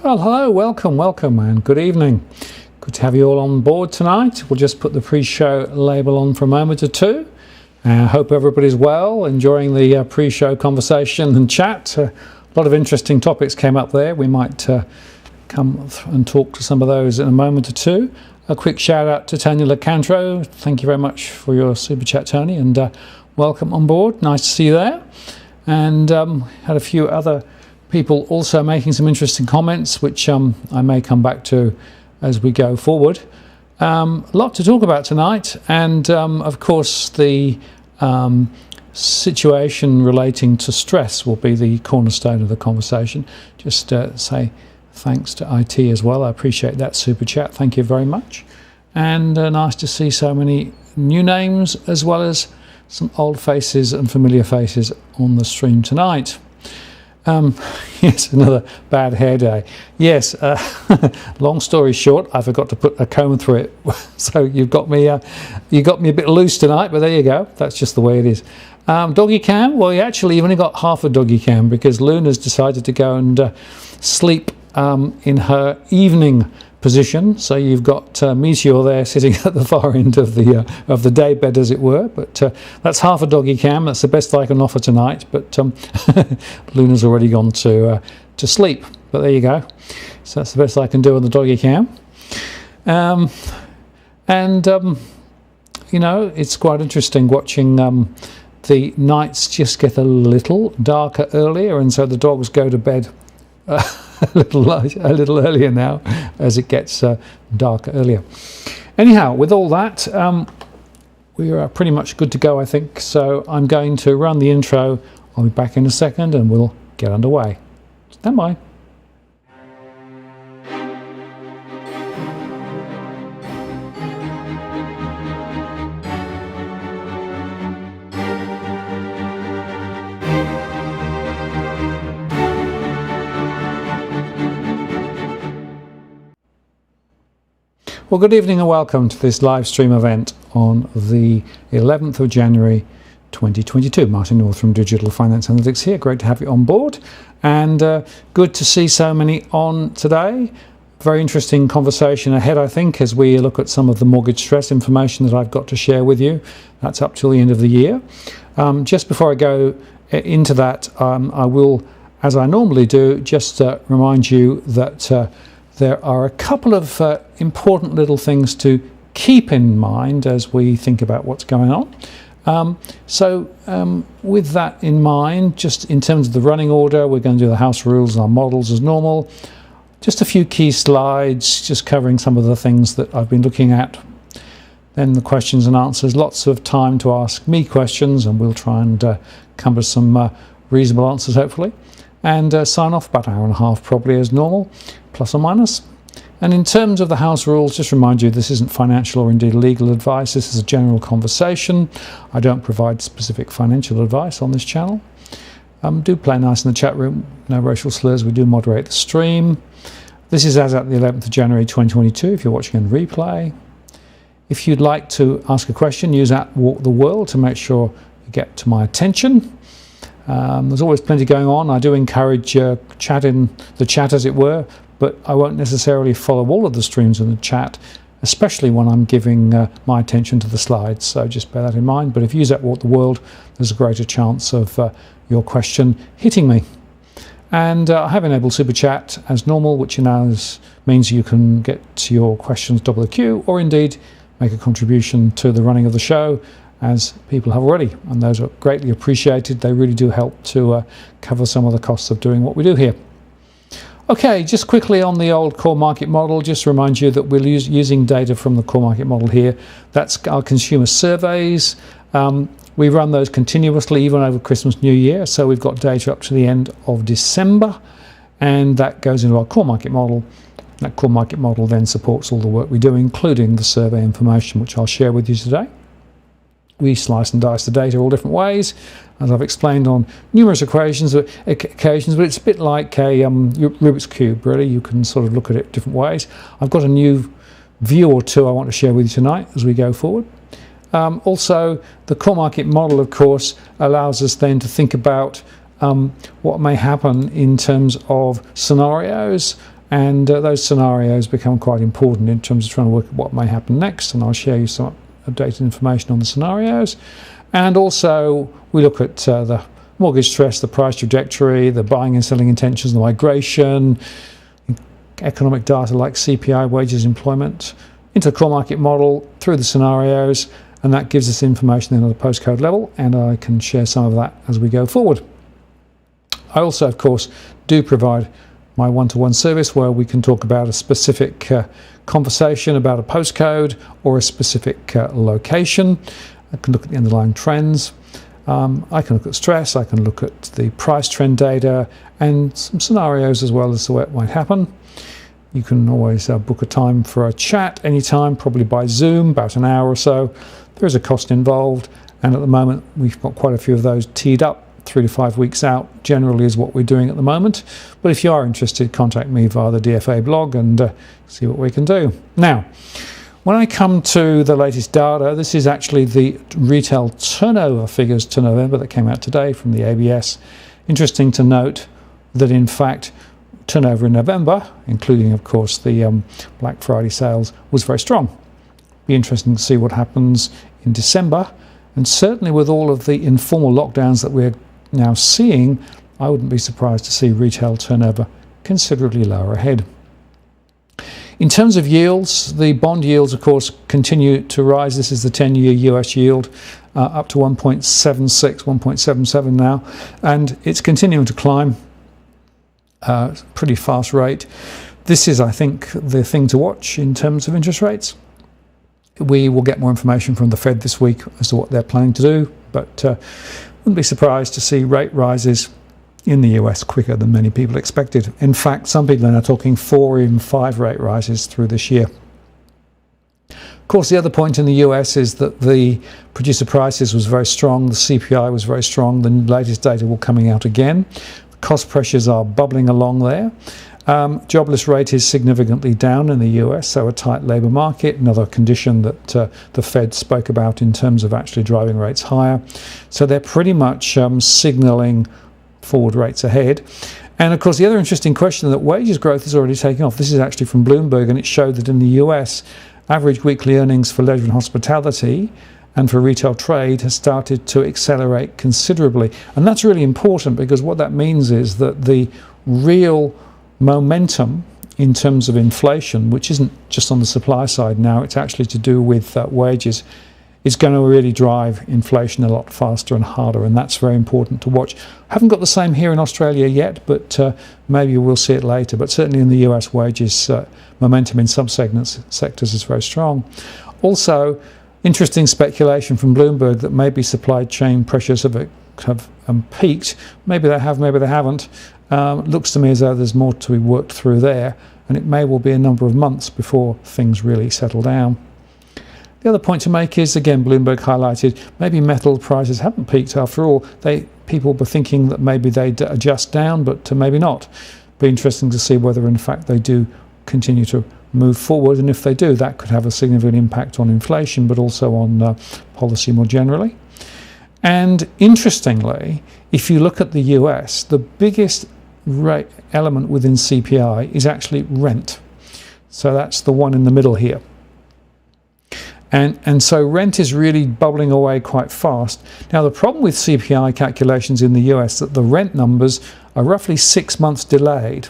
Well, hello, welcome, and good evening. Good to have you all on board tonight. We'll just put the pre-show label on for a moment or two. I hope everybody's well, enjoying the pre-show conversation and chat. A lot of interesting topics came up there. We might come and talk to some of those in a moment or two. A quick shout out to Tony Lacantro. Thank you very much for your super chat, Tony, and welcome on board. Nice to see you there. And had a few other people also making some interesting comments, which I may come back to as we go forward. A lot to talk about tonight, and of course the situation relating to stress will be the cornerstone of the conversation. Just say thanks to IT as well. I appreciate that super chat. Thank you very much. And nice to see so many new names as well as some old faces and familiar faces on the stream tonight. Yes, another bad hair day. Yes, long story short, I forgot to put a comb through it. So you got me a bit loose tonight, but there you go. That's just the way it is. Doggy cam. Well, you actually only got half a doggy cam because Luna's decided to go and sleep in her evening position. So you've got Meteor there sitting at the far end of the day bed, as it were. But that's half a doggy cam. That's the best I can offer tonight. But Luna's already gone to sleep. But there you go. So that's the best I can do on the doggy cam. You know, it's quite interesting watching the nights just get a little darker earlier, and so the dogs go to bed a little earlier now as it gets darker earlier. Anyhow, with all that, we are pretty much good to go, I think. So I'm going to run the intro. I'll be back in a second and we'll get underway. Stand by. Well, good evening and welcome to this live stream event on the 11th of January 2022. Martin North from Digital Finance Analytics here. Great to have you on board, and good to see so many on today. Very interesting conversation ahead, I think, as we look at some of the mortgage stress information that I've got to share with you. That's up till the end of the year. Just before I go into that, I will, as I normally do, just remind you that there are a couple of important little things to keep in mind as we think about what's going on. With that in mind, just in terms of the running order, we're going to do the house rules and our models as normal. Just a few key slides, just covering some of the things that I've been looking at. Then the questions and answers, lots of time to ask me questions, and we'll try and come to some reasonable answers, hopefully. And sign off about an hour and a half, probably as normal, plus or minus. And in terms of the house rules, just remind you, this isn't financial or indeed legal advice. This is a general conversation. I don't provide specific financial advice on this channel. Do play nice in the chat room. No racial slurs. We do moderate the stream. This is as at the 11th of January 2022, if you're watching on replay. If you'd like to ask a question, use @Walk the World to make sure you get to my attention. There's always plenty going on. I do encourage chat in the chat, as it were, but I won't necessarily follow all of the streams in the chat, especially when I'm giving my attention to the slides. So just bear that in mind. But if you use @Walk the World, there's a greater chance of your question hitting me. And I have enabled Super Chat as normal, which means you can get to your questions double the queue, or indeed make a contribution to the running of the show, as people have already, and those are greatly appreciated. They really do help to cover some of the costs of doing what we do here. Okay, just quickly on the old core market model, just to remind you that we're using data from the core market model here. That's our consumer surveys. We run those continuously, even over Christmas, New Year, so we've got data up to the end of December, and that goes into our core market model. That core market model then supports all the work we do, including the survey information, which I'll share with you today. We slice and dice the data all different ways, as I've explained on numerous occasions, but it's a bit like a Rubik's Cube, really. You can sort of look at it different ways. I've got a new view or two I want to share with you tonight as we go forward. Also, the core market model, of course, allows us then to think about what may happen in terms of scenarios and those scenarios become quite important in terms of trying to work out what may happen next, and I'll share you some updated information on the scenarios. And also we look at the mortgage stress, the price trajectory, the buying and selling intentions, the migration, economic data like CPI, wages, employment, into the core market model through the scenarios, and that gives us information then at the postcode level, and I can share some of that as we go forward. I also, of course, do provide my one-to-one service where we can talk about a specific conversation about a postcode or a specific location. I can look at the underlying trends. I can look at stress, I can look at the price trend data and some scenarios as well as to what might happen. You can always book a time for a chat anytime, probably by Zoom, about an hour or so. There is a cost involved, and at the moment we've got quite a few of those teed up. 3 to 5 weeks out generally is what we're doing at the moment. But if you are interested, contact me via the DFA blog and see what we can do. Now, when I come to the latest data, this is actually the retail turnover figures to November that came out today from the ABS. Interesting to note that in fact turnover in November, including of course the Black Friday sales, was very strong. Be interesting to see what happens in December, and certainly with all of the informal lockdowns that we're now seeing, I wouldn't be surprised to see retail turnover considerably lower ahead. In terms of yields, the bond yields of course continue to rise. This is the 10-year US yield up to 1.76, 1.77 now, and it's continuing to climb pretty fast rate. This is, I think, the thing to watch in terms of interest rates. We will get more information from the Fed this week as to what they're planning to do, but wouldn't be surprised to see rate rises in the US quicker than many people expected. In fact, some people are now talking 4 or even 5 rate rises through this year. Of course, the other point in the US is that the producer prices was very strong, the CPI was very strong, the latest data will coming out again. Cost pressures are bubbling along there. Jobless rate is significantly down in the US, so a tight labour market, another condition that the Fed spoke about in terms of actually driving rates higher. So they're pretty much signalling forward rates ahead. And of course, the other interesting question that wages growth is already taking off. This is actually from Bloomberg, and it showed that in the US, average weekly earnings for leisure and hospitality and for retail trade has started to accelerate considerably. And that's really important, because what that means is that the real momentum in terms of inflation, which isn't just on the supply side now, it's actually to do with wages, is going to really drive inflation a lot faster and harder, and that's very important to watch. Haven't got the same here in Australia yet, but maybe we'll see it later. But certainly in the US, wages momentum in some sectors is very strong. Also, interesting speculation from Bloomberg that maybe supply chain pressures have peaked. Maybe they have, maybe they haven't. Looks to me as though there's more to be worked through there, and it may well be a number of months before things really settle down. The other point to make is, again, Bloomberg highlighted, maybe metal prices haven't peaked after all. People were thinking that maybe they'd adjust down, but maybe not. Be interesting to see whether in fact they do continue to move forward, and if they do, that could have a significant impact on inflation, but also on policy more generally. And interestingly, if you look at the US, the biggest rate element within CPI is actually rent. So that's the one in the middle here. And so rent is really bubbling away quite fast. Now, the problem with CPI calculations in the US is that the rent numbers are roughly 6 months delayed.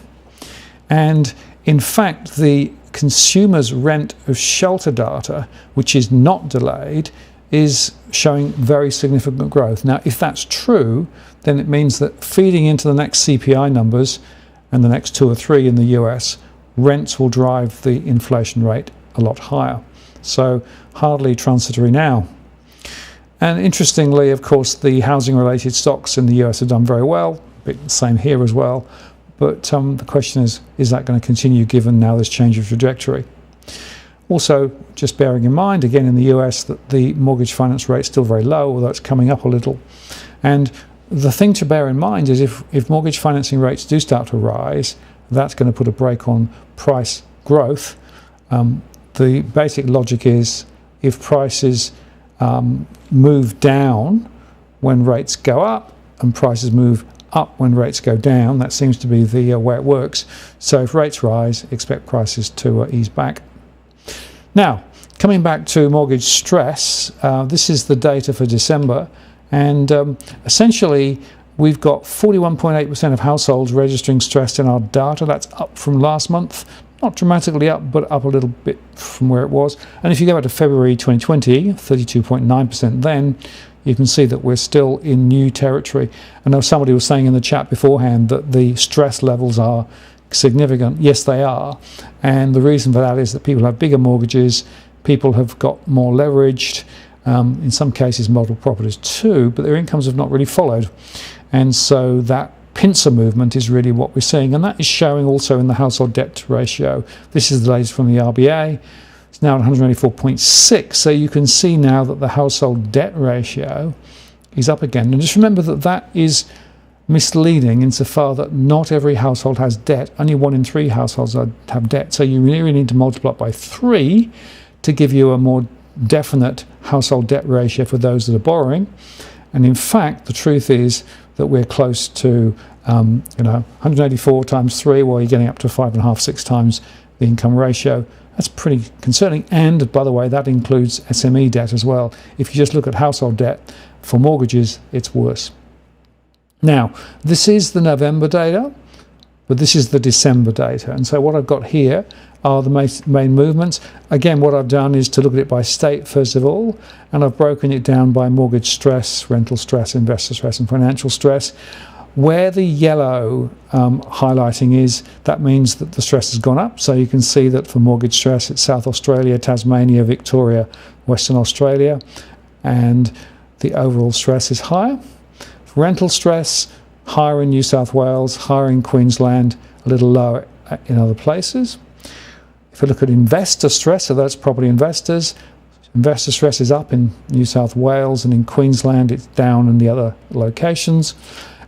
And in fact, the consumer's rent of shelter data, which is not delayed, is showing very significant growth. Now, if that's true, then it means that feeding into the next CPI numbers and the next 2 or 3 in the US, rents will drive the inflation rate a lot higher. So hardly transitory now. And interestingly, of course, the housing-related stocks in the US have done very well, a bit the same here as well. But the question is that going to continue given now this change of trajectory? Also, just bearing in mind, again in the US, that the mortgage finance rate is still very low, although it's coming up a little. And the thing to bear in mind is if mortgage financing rates do start to rise, that's going to put a brake on price growth. The basic logic is if prices move down when rates go up and prices move up when rates go down. That seems to be the way it works. So if rates rise, expect prices to ease back. Now, coming back to mortgage stress, this is the data for December, and essentially we've got 41.8% of households registering stress in our data. That's up from last month. Not dramatically up, but up a little bit from where it was. And if you go back to February 2020, 32.9% then, you can see that we're still in new territory. I know somebody was saying in the chat beforehand that the stress levels are significant. Yes, they are. And the reason for that is that people have bigger mortgages, people have got more leveraged, in some cases multiple properties too, but their incomes have not really followed. And so that pincer movement is really what we're seeing, and that is showing also in the household debt ratio. This is the latest from the RBA. It's now at 184.6, so you can see now that the household debt ratio is up again. And just remember that that is misleading insofar that not every household has debt. Only 1 in 3 households have debt, so you really need to multiply it by 3 to give you a more definite household debt ratio for those that are borrowing. And in fact, the truth is that we're close to 184 times 3, while you're getting up to 5.5, 6 times the income ratio. That's pretty concerning. And by the way, that includes SME debt as well. If you just look at household debt for mortgages, it's worse. Now, this is the November data, but this is the December data. And so what I've got here are the main movements. Again, what I've done is to look at it by state first of all, and I've broken it down by mortgage stress, rental stress, investor stress, and financial stress. Where the yellow highlighting is, that means that the stress has gone up. So you can see that for mortgage stress, it's South Australia, Tasmania, Victoria, Western Australia, and the overall stress is higher. For rental stress, higher in New South Wales, higher in Queensland, a little lower in other places. If we look at investor stress, so that's property investors, investor stress is up in New South Wales, and in Queensland it's down in the other locations.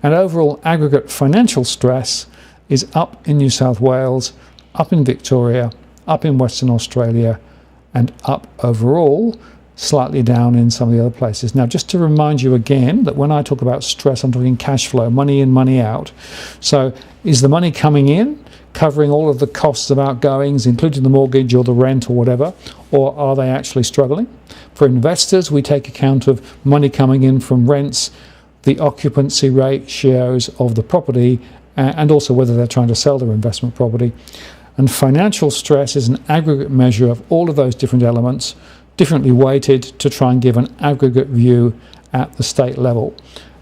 And overall aggregate financial stress is up in New South Wales, up in Victoria, up in Western Australia, and up overall, slightly down in some of the other places. Now, just to remind you again that when I talk about stress, I'm talking cash flow, money in, money out. So is the money coming in, covering all of the costs of outgoings, including the mortgage or the rent or whatever, or are they actually struggling? For investors, we take account of money coming in from rents, the occupancy ratios of the property, and also whether they're trying to sell their investment property. And financial stress is an aggregate measure of all of those different elements, differently weighted to try and give an aggregate view at the state level.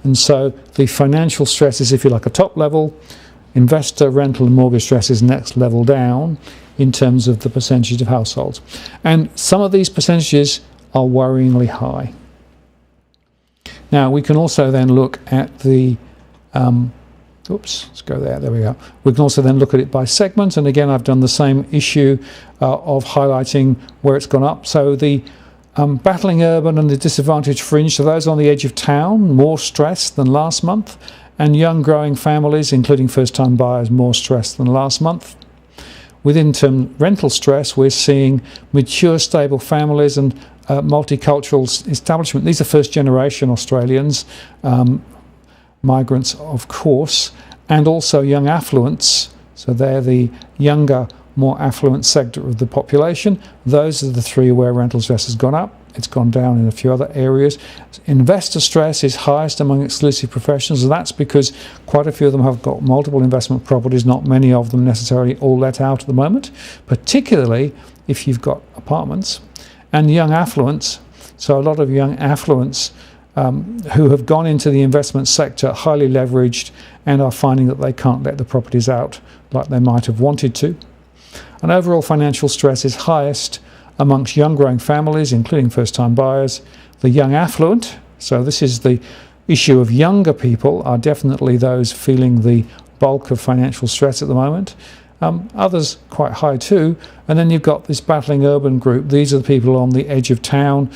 And so the financial stress is, if you like, a top level. Investor, rental and mortgage stress is next level down in terms of the percentage of households. And some of these percentages are worryingly high. Now, we can also then look at the, let's go there we go. We can also then look at it by segment, and again, I've done the same issue of highlighting where it's gone up. So the battling urban and the disadvantaged fringe, so those on the edge of town, more stress than last month, and young growing families, including first-time buyers, more stress than last month. Within rental stress, we're seeing mature, stable families and multicultural establishment. These are first-generation Australians, migrants, of course, and also young affluents. So they're the younger, more affluent sector of the population. Those are the three where rental stress has gone up. It's gone down in a few other areas. Investor stress is highest among exclusive professionals, and that's because quite a few of them have got multiple investment properties, not many of them necessarily all let out at the moment, particularly if you've got apartments. And young affluents, so a lot of young affluents who have gone into the investment sector highly leveraged and are finding that they can't let the properties out like they might have wanted to. And overall financial stress is highest amongst young growing families, including first-time buyers. The young affluent, so this is the issue of younger people, are definitely those feeling the bulk of financial stress at the moment. Others quite high too. And then you've got this battling urban group. These are the people on the edge of town.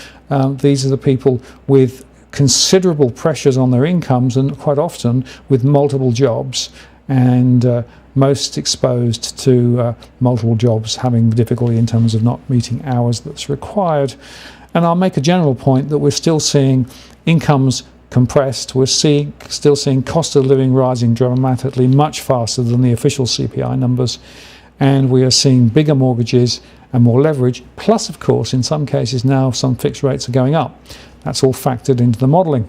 These are the people with considerable pressures on their incomes, and quite often with multiple jobs, and most exposed to multiple jobs having difficulty in terms of not meeting hours that's required. And I'll make a general point that we're still seeing incomes compressed. We're still seeing cost of living rising dramatically, much faster than the official CPI numbers, and we are seeing bigger mortgages and more leverage, plus of course in some cases now some fixed rates are going up. That's all factored into the modelling.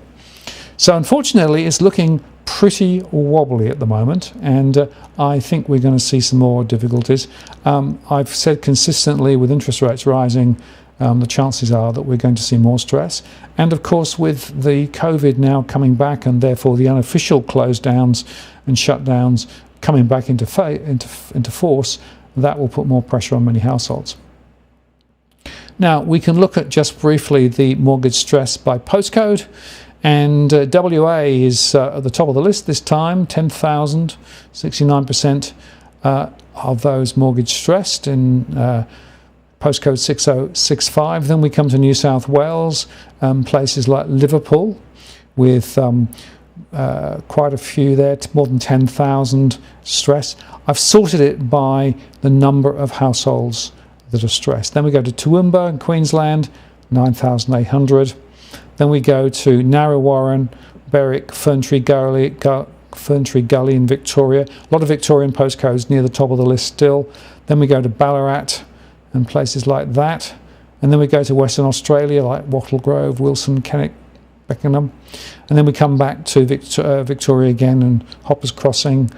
So unfortunately it's looking pretty wobbly at the moment, and I think we're going to see some more difficulties. I've said consistently, with interest rates rising, the chances are that we're going to see more stress. And of course with the COVID now coming back, and therefore the unofficial close downs and shutdowns coming back into force, that will put more pressure on many households. Now we can look at just briefly the mortgage stress by postcode, and WA is at the top of the list this time. 10,000, 69% of those mortgage stressed in postcode 6065. Then we come to New South Wales, places like Liverpool, with quite a few there, more than 10,000 stress. I've sorted it by the number of households that are stressed. Then we go to Toowoomba in Queensland, 9,800. Then we go to Narre Berwick, Ferntree Gully in Victoria. A lot of Victorian postcodes near the top of the list still. Then we go to Ballarat and places like that. And then we go to Western Australia, like Wattle Grove, Wilson, Kenwick, Beckenham. And then we come back to Victoria again, and Hoppers Crossing,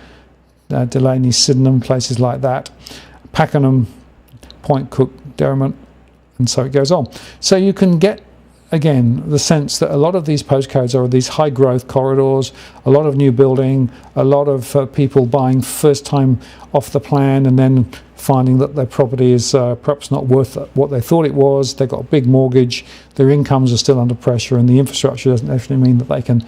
Delaney, Sydenham, places like that. Pakenham, Point Cook, Derrimut, and so it goes on. So you can get, again, the sense that a lot of these postcodes are these high growth corridors, a lot of new building, a lot of people buying first time off the plan and then finding that their property is perhaps not worth what they thought it was. They've got a big mortgage, their incomes are still under pressure, and the infrastructure doesn't actually mean that they can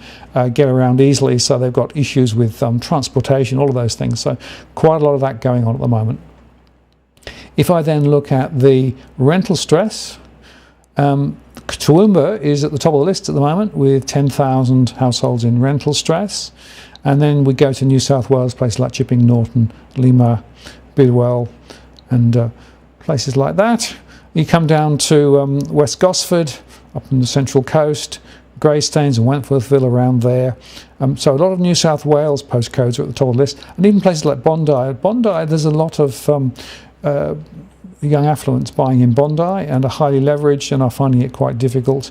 get around easily, so they've got issues with transportation, all of those things. So quite a lot of that going on at the moment. If I then look at the rental stress, Toowoomba is at the top of the list at the moment with 10,000 households in rental stress. And then we go to New South Wales, places like Chipping Norton, Lima, Bidwell, and places like that. You come down to West Gosford, up on the Central Coast, Greystanes and Wentworthville around there. So a lot of New South Wales postcodes are at the top of the list. And even places like Bondi. At Bondi, there's a lot of young affluents buying in Bondi and are highly leveraged and are finding it quite difficult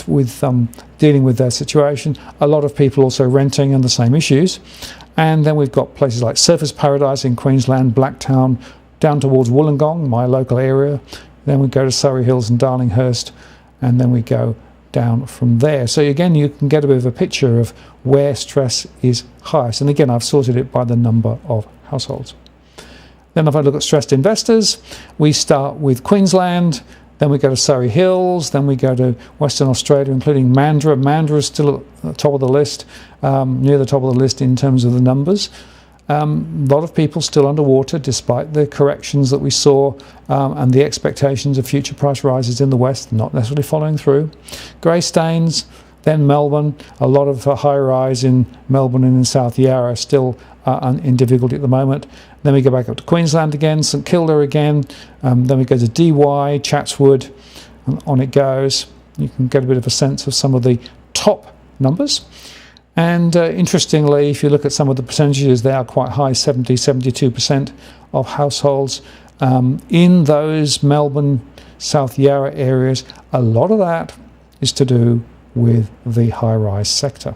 with dealing with their situation. A lot of people also renting and the same issues. And then we've got places like Surfers Paradise in Queensland, Blacktown, down towards Wollongong, my local area. Then we go to Surrey Hills and Darlinghurst, and then we go down from there. So again, you can get a bit of a picture of where stress is highest. And again, I've sorted it by the number of households. Then if I look at stressed investors, we start with Queensland, then we go to Surrey Hills, then we go to Western Australia, including Mandurah. Mandurah is still at the top of the list, near the top of the list in terms of the numbers. A lot of people still underwater despite the corrections that we saw and the expectations of future price rises in the West not necessarily following through. Greystanes, then Melbourne, a lot of high rise in Melbourne and in South Yarra still in difficulty at the moment. Then we go back up to Queensland again, St Kilda again, then we go to DY, Chatswood, and on it goes. You can get a bit of a sense of some of the top numbers. And interestingly, if you look at some of the percentages, they are quite high, 70, 72% of households in those Melbourne, South Yarra areas. A lot of that is to do with the high-rise sector.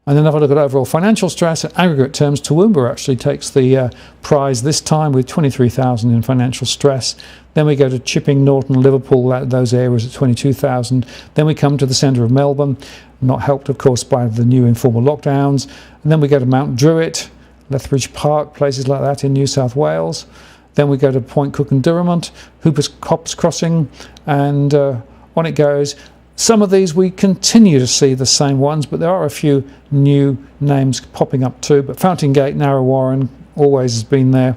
And then if I look at overall financial stress, in aggregate terms, Toowoomba actually takes the prize this time with 23,000 in financial stress. Then we go to Chipping, Norton, Liverpool, those areas at 22,000. Then we come to the centre of Melbourne, not helped, of course, by the new informal lockdowns. And then we go to Mount Druitt, Lethbridge Park, places like that in New South Wales. Then we go to Point Cook and Derrimut, Hoppers Crossing, and on it goes. Some of these we continue to see the same ones, but there are a few new names popping up too. But Fountain Gate, Narre always has been there.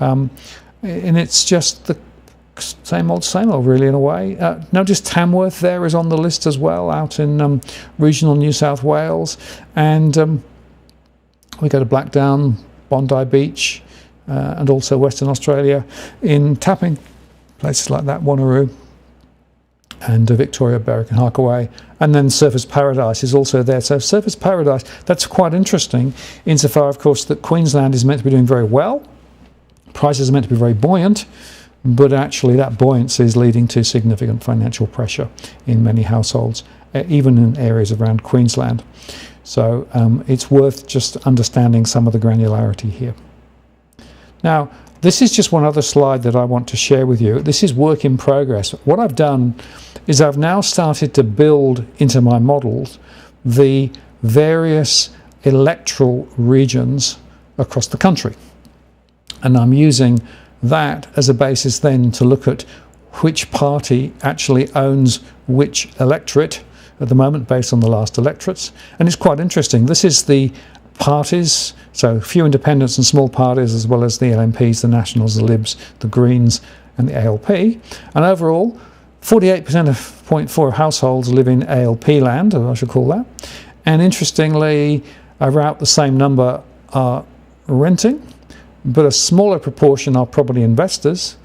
And it's just the same old really in a way. Notice Tamworth there is on the list as well, out in regional New South Wales. And we go to Blackdown, Bondi Beach, and also Western Australia in Tapping, places like that, Wanneroo. and Victoria, Berwick and Harkaway, and then Surfers Paradise is also there. So Surfers Paradise, that's quite interesting insofar, of course, that Queensland is meant to be doing very well. Prices are meant to be very buoyant, but actually that buoyancy is leading to significant financial pressure in many households, even in areas around Queensland. So it's worth just understanding some of the granularity here. Now, this is just one other slide that I want to share with you. This is work in progress. What I've done is I've now started to build into my models the various electoral regions across the country. And I'm using that as a basis then to look at which party actually owns which electorate at the moment based on the last electorates. And it's quite interesting. This is the parties, so a few independents and small parties, as well as the LNPs, the Nationals, the Libs, the Greens and the ALP. And overall, 48% of 0.4 households live in ALP land, I should call that. And interestingly, about the same number are renting, but a smaller proportion are property investors,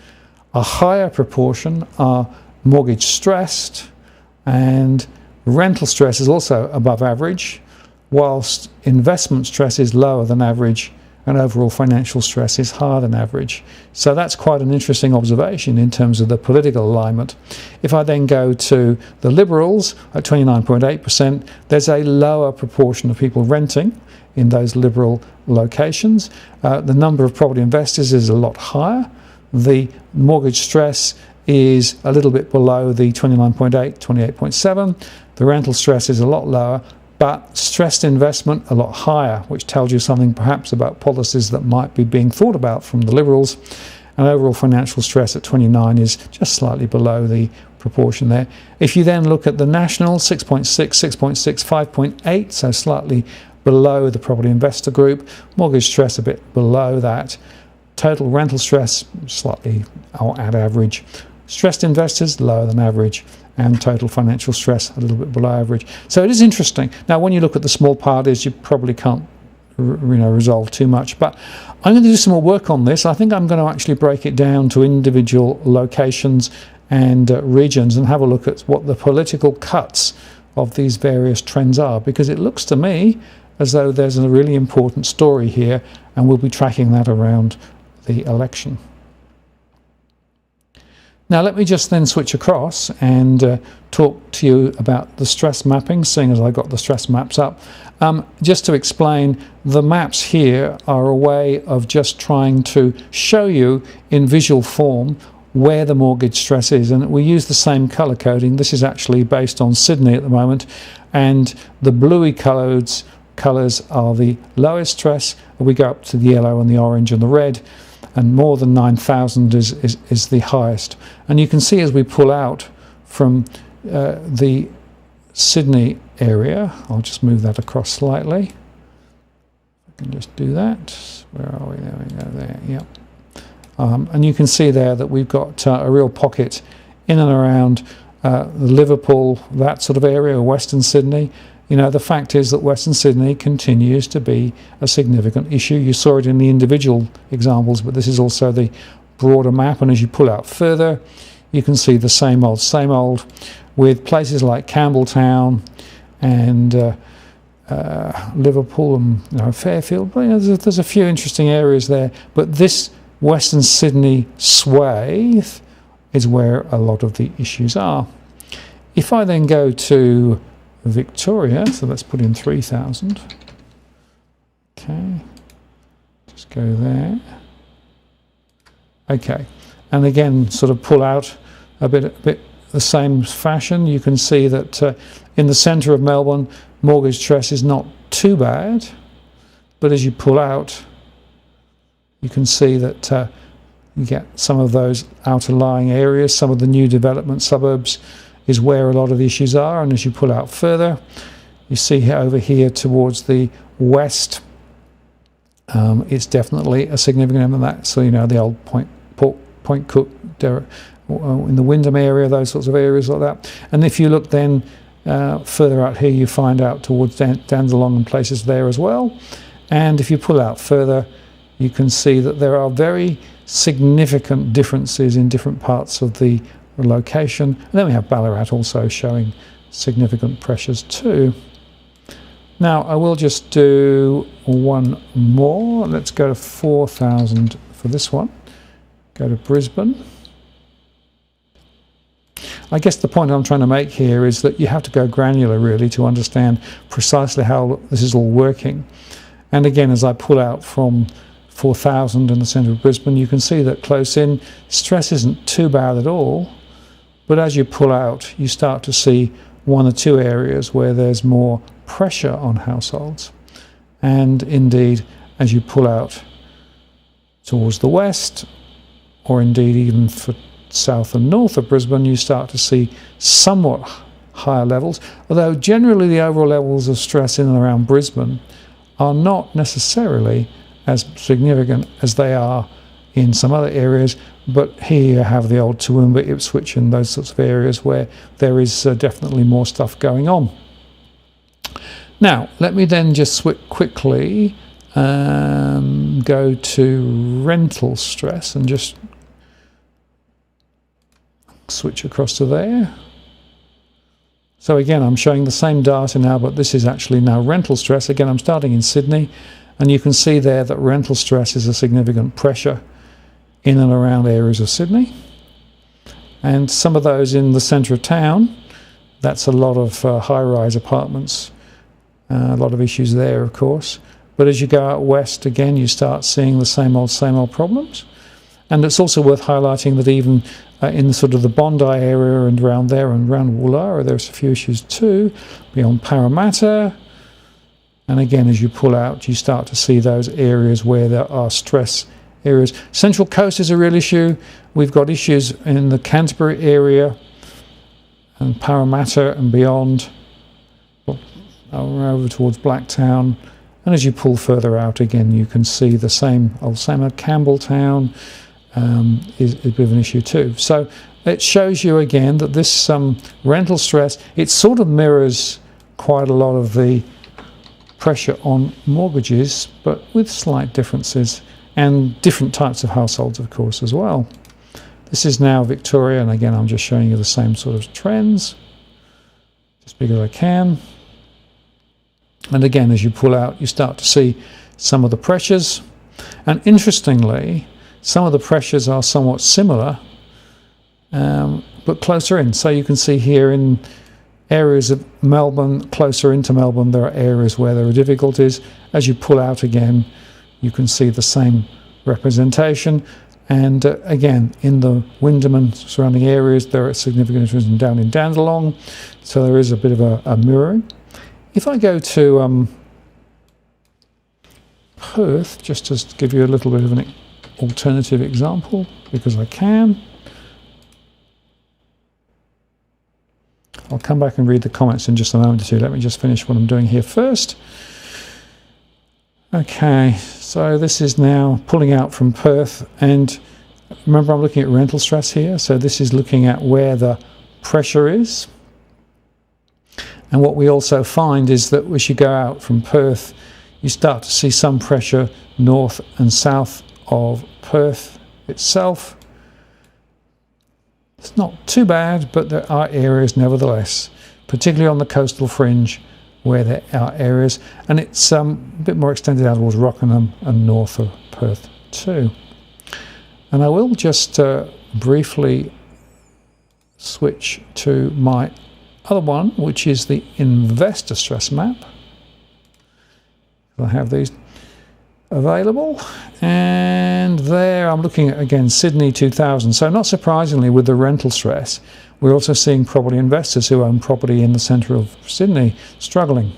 a higher proportion are mortgage stressed, and rental stress is also above average, whilst investment stress is lower than average and overall financial stress is higher than average. So that's quite an interesting observation in terms of the political alignment. If I then go to the Liberals at 29.8%, there's a lower proportion of people renting in those Liberal locations. The number of property investors is a lot higher. The mortgage stress is a little bit below the 29.8, 28.7. The rental stress is a lot lower, but stressed investment a lot higher, which tells you something perhaps about policies that might be being thought about from the Liberals. And overall financial stress at 29 is just slightly below the proportion there. If you then look at the National, 6.6, 6.6, 5.8, so slightly below the property investor group. Mortgage stress a bit below that. Total rental stress slightly at average. Stressed investors lower than average, and total financial stress a little bit below average. So it is interesting. Now, when you look at the small parties, you probably can't resolve too much, but I'm going to do some more work on this. I think I'm going to actually break it down to individual locations and regions and have a look at what the political cuts of these various trends are, because it looks to me as though there's a really important story here, and we'll be tracking that around the election. Now let me just then switch across and talk to you about the stress mapping, seeing as I got the stress maps up. Just to explain, the maps here are a way of just trying to show you in visual form where the mortgage stress is, and we use the same colour coding. This is actually based on Sydney at the moment, and the bluey colours are the lowest stress. We go up to the yellow and the orange and the red, and more than 9,000 is the highest. And you can see as we pull out from the Sydney area, I'll just move that across slightly. I can just do that. Where are we? There we go, there, yep. And you can see there that we've got a real pocket in and around Liverpool, that sort of area, Western Sydney. You know, the fact is that Western Sydney continues to be a significant issue. You saw it in the individual examples, but this is also the broader map. And as you pull out further, you can see the same old, with places like Campbelltown and Liverpool and Fairfield. But, there's a few interesting areas there. But this Western Sydney swathe is where a lot of the issues are. If I then go to Victoria, so let's put in 3,000. Okay, just go there. Okay, and again, sort of pull out a bit the same fashion. You can see that in the centre of Melbourne, mortgage stress is not too bad, but as you pull out, you can see that you get some of those outer lying areas, some of the new development suburbs is where a lot of the issues are. And as you pull out further, you see over here towards the west, it's definitely a significant amount of that. So, the old Point Cook, in the Wyndham area, those sorts of areas like that. And if you look then further out here, you find out towards Dandenong and places there as well. And if you pull out further, you can see that there are very significant differences in different parts of the location. And then we have Ballarat also showing significant pressures too. Now I will just do one more. Let's go to 4,000 for this one. Go to Brisbane. I guess the point I'm trying to make here is that you have to go granular really to understand precisely how this is all working. And again, as I pull out from 4,000 in the centre of Brisbane, you can see that close in stress isn't too bad at all, but as you pull out you start to see one or two areas where there's more pressure on households. And indeed, as you pull out towards the west, or indeed even for south and north of Brisbane, you start to see somewhat higher levels, although generally the overall levels of stress in and around Brisbane are not necessarily as significant as they are in some other areas. But here you have the old Toowoomba, Ipswich and those sorts of areas where there is definitely more stuff going on. Now let me then just quickly go to rental stress and just switch across to there. So again, I'm showing the same data now, but this is actually now rental stress. Again, I'm starting in Sydney, and you can see there that rental stress is a significant pressure in and around areas of Sydney. And some of those in the centre of town, that's a lot of high-rise apartments, a lot of issues there, of course. But as you go out west, again, you start seeing the same old problems. And it's also worth highlighting that even in sort of the Bondi area and around there and around Woollahra, there's a few issues too, beyond Parramatta. And again, as you pull out, you start to see those areas where there are stress areas. Central Coast is a real issue. We've got issues in the Canterbury area and Parramatta and beyond, over towards Blacktown. And as you pull further out again, you can see the same at Campbelltown is a bit of an issue too. So it shows you again that this rental stress, it sort of mirrors quite a lot of the pressure on mortgages, but with slight differences and different types of households, of course, as well. This is now Victoria, and again, I'm just showing you the same sort of trends, as big as I can. And again, as you pull out, you start to see some of the pressures. And interestingly, some of the pressures are somewhat similar, but closer in. So you can see here in areas of Melbourne, closer into Melbourne, there are areas where there are difficulties. As you pull out again, you can see the same representation. And again, in the Wyndham and surrounding areas, there are significant issues down in Dandenong. So there is a bit of a mirroring. If I go to Perth, just to give you a little bit of an alternative example, because I can. I'll come back and read the comments in just a moment or two. Let me just finish what I'm doing here first. Okay, so this is now pulling out from Perth, and remember I'm looking at rental stress here, so this is looking at where the pressure is. And what we also find is that as you go out from Perth, you start to see some pressure north and south of Perth itself. It's not too bad, but there are areas nevertheless, particularly on the coastal fringe, where there are areas, and it's a bit more extended out towards Rockingham and north of Perth too. And I will just briefly switch to my other one, which is the investor stress map. I have these available, and there I'm looking at again Sydney 2000. So not surprisingly, with the rental stress, we're also seeing property investors who own property in the centre of Sydney struggling,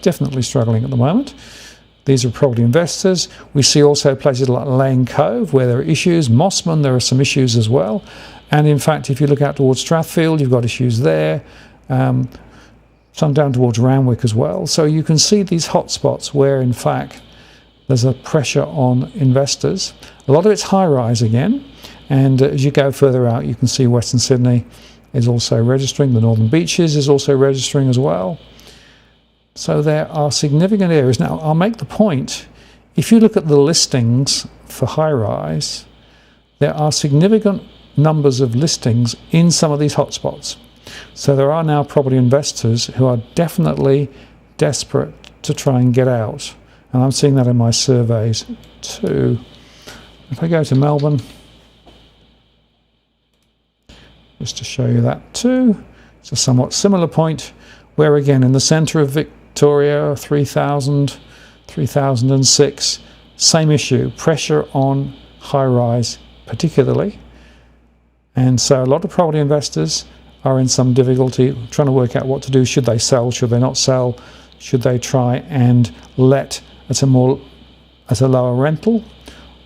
definitely struggling at the moment. These are property investors. We see also places like Lane Cove where there are issues. Mossman, there are some issues as well. And in fact, if you look out towards Strathfield, you've got issues there. Some down towards Randwick as well. So you can see these hotspots where in fact there's a pressure on investors. A lot of it's high-rise again. And as you go further out, you can see Western Sydney is also registering. The Northern Beaches is also registering as well. So there are significant areas. Now, I'll make the point, if you look at the listings for high-rise, there are significant numbers of listings in some of these hotspots. So there are now property investors who are definitely desperate to try and get out. And I'm seeing that in my surveys too. If I go to Melbourne, just to show you that too, it's a somewhat similar point where again in the centre of Victoria, 3000, 3006, same issue, pressure on high-rise particularly. And so a lot of property investors are in some difficulty trying to work out what to do. Should they sell? Should they not sell? Should they try and let at a lower rental?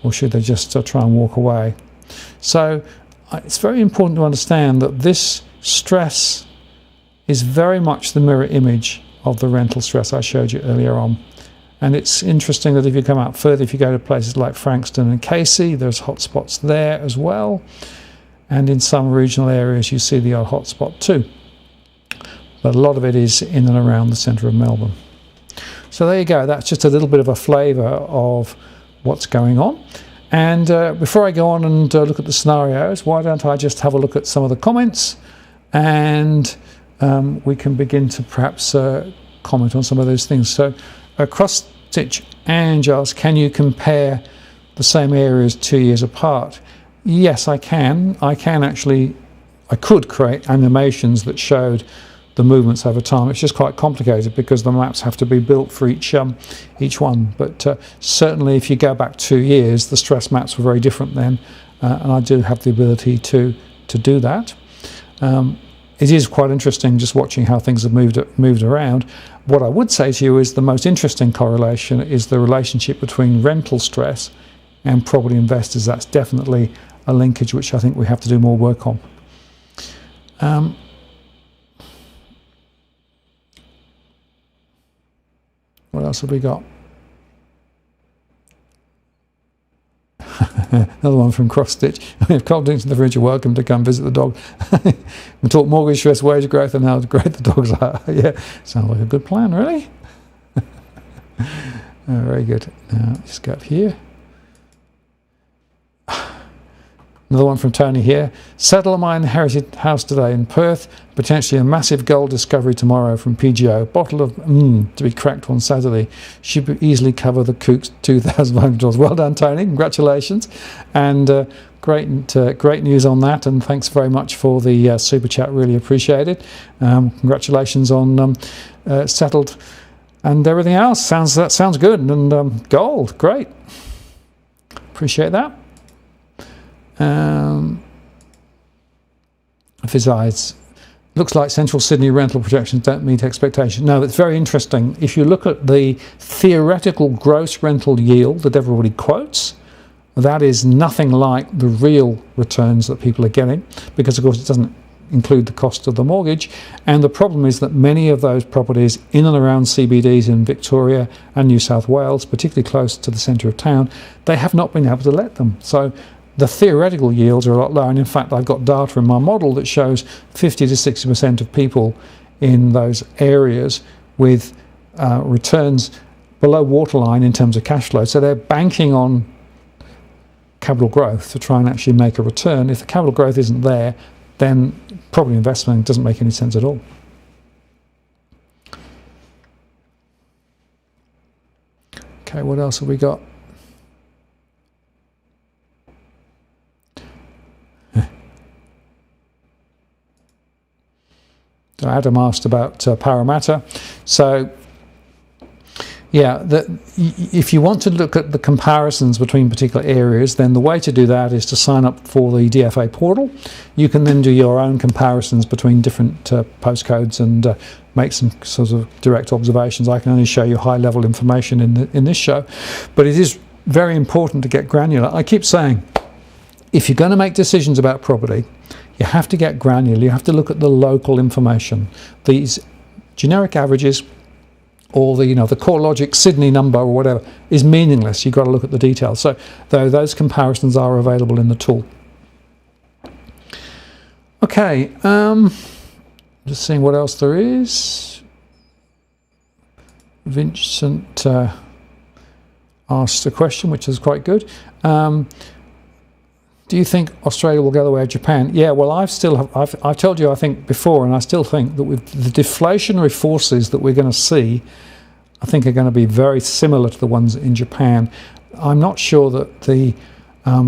Or should they just try and walk away? So it's very important to understand that this stress is very much the mirror image of the rental stress I showed you earlier on. And it's interesting that if you come out further, if you go to places like Frankston and Casey, there's hotspots there as well. And in some regional areas, you see the odd hotspot too. But a lot of it is in and around the centre of Melbourne. So there you go. That's just a little bit of a flavour of what's going on. And before I go on and look at the scenarios, why don't I just have a look at some of the comments, and we can begin to perhaps comment on some of those things. So Cross Stitch Ange asks, can you compare the same areas 2 years apart? Yes, I can. I could create animations that showed the movements over time. It's just quite complicated because the maps have to be built for each one. But certainly if you go back 2 years, the stress maps were very different then, and I do have the ability to do that. It is quite interesting just watching how things have moved around. What I would say to you is the most interesting correlation is the relationship between rental stress and property investors. That's definitely a linkage which I think we have to do more work on. What else have we got? Another one from Cross Stitch. If Colding's in the fridge, you're welcome to come visit the dog. We talk mortgage stress, wage growth, and how great the dogs are. Yeah, sounds like a good plan, really. Very good. Now, just go up here. Another one from Tony here. Settle on my inherited house today in Perth. Potentially a massive gold discovery tomorrow from PGO. Bottle of to be cracked on Saturday. Should easily cover the Cook's $2,500. Well done, Tony. Congratulations. And great news on that. And thanks very much for the super chat. Really appreciate it. Congratulations on settled and everything else. That sounds good. And gold, great. Appreciate that. Besides, looks like central Sydney rental projections don't meet expectations. No, it's very interesting. If you look at the theoretical gross rental yield that everybody quotes, that is nothing like the real returns that people are getting, because of course it doesn't include the cost of the mortgage. And the problem is that many of those properties in and around CBDs in Victoria and New South Wales, particularly close to the centre of town, they have not been able to let them. So the theoretical yields are a lot lower, and in fact I've got data in my model that shows 50 to 60% of people in those areas with returns below waterline in terms of cash flow. So they're banking on capital growth to try and actually make a return. If the capital growth isn't there, then property investment doesn't make any sense at all. Okay, what else have we got? Adam asked about Parramatta. So yeah, if you want to look at the comparisons between particular areas, then the way to do that is to sign up for the DFA portal. You can then do your own comparisons between different postcodes and make some sort of direct observations. I can only show you high level information in this show, but it is very important to get granular. I keep saying, if you're going to make decisions about property, you have to get granular. You have to look at the local information. These generic averages, or the CoreLogic Sydney number or whatever, is meaningless. You've got to look at the details. So those comparisons are available in the tool. Okay, just seeing what else there is. Vincent asked a question which is quite good. Do you think Australia will go the way of Japan? Yeah, well, I've told you, I think, before, and I still think that with the deflationary forces that we're going to see, I think are going to be very similar to the ones in Japan. I'm not sure that the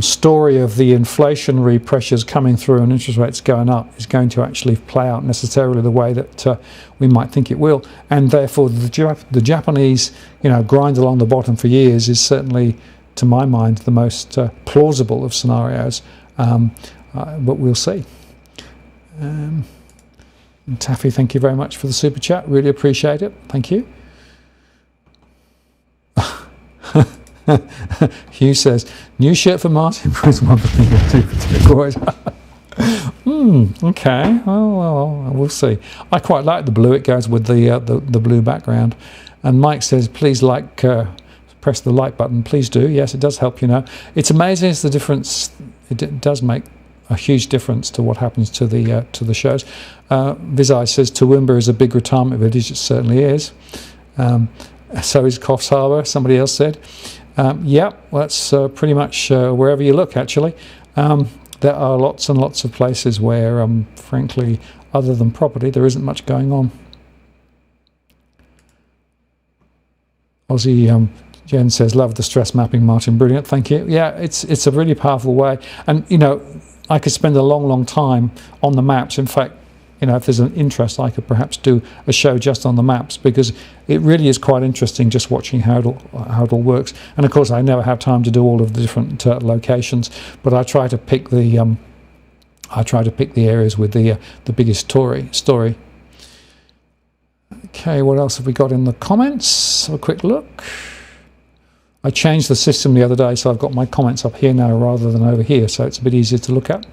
story of the inflationary pressures coming through and interest rates going up is going to actually play out necessarily the way that we might think it will, and therefore the Japanese, grind along the bottom for years is certainly, to my mind, the most plausible of scenarios, but we'll see. Taffy, thank you very much for the super chat, really appreciate it, thank you. Hugh says, new shirt for Martin. Okay, well, we'll see. I quite like the blue, it goes with the blue background. And Mike says, please press the like button, please do. Yes, it does help, It's amazing, it's the difference, it does make a huge difference to what happens to the shows. Vizai says, Toowoomba is a big retirement village, it certainly is. So is Coffs Harbour, somebody else said. Yeah, well, that's pretty much wherever you look, actually. There are lots and lots of places where, frankly, other than property, there isn't much going on. Aussie Jen says, love the stress mapping, Martin, brilliant, thank you. Yeah, it's a really powerful way. And, I could spend a long, long time on the maps. In fact, if there's an interest, I could perhaps do a show just on the maps, because it really is quite interesting just watching how it all works. And of course, I never have time to do all of the different locations, but I try to pick the areas with the biggest story. Okay, what else have we got in the comments? Have a quick look. I changed the system the other day, so I've got my comments up here now rather than over here, so it's a bit easier to look at.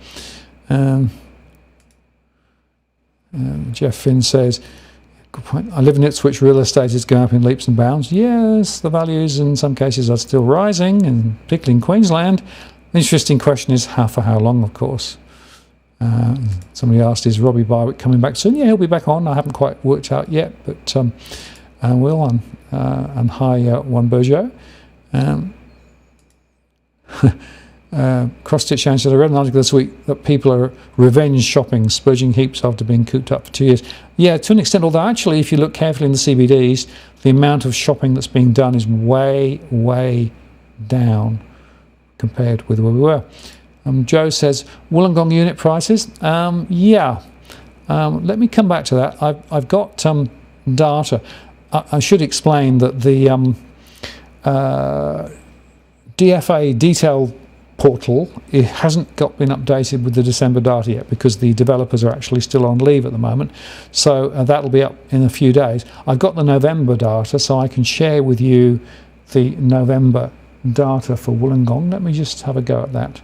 Jeff Finn says, good point. I live in Ipswich, real estate is going up in leaps and bounds. Yes, the values in some cases are still rising, and particularly in Queensland. The interesting question is for how long, of course. Somebody asked, is Robbie Barwick coming back soon? Yeah, he'll be back on. I haven't quite worked out yet, but I will. And hi, Juan Bergeau. Cross-stitch Ange said, I read an article this week that people are revenge shopping, splurging heaps after being cooped up for 2 years. Yeah, to an extent, although actually if you look carefully in the CBDs, the amount of shopping that's being done is way, way down compared with where we were. Joe says, Wollongong unit prices? Yeah. Let me come back to that. I've got data. I should explain that the DFA detail portal, it hasn't been updated with the December data yet, because the developers are actually still on leave at the moment, so that'll be up in a few days. I've got the November data, so I can share with you the November data for Wollongong. Let me just have a go at that.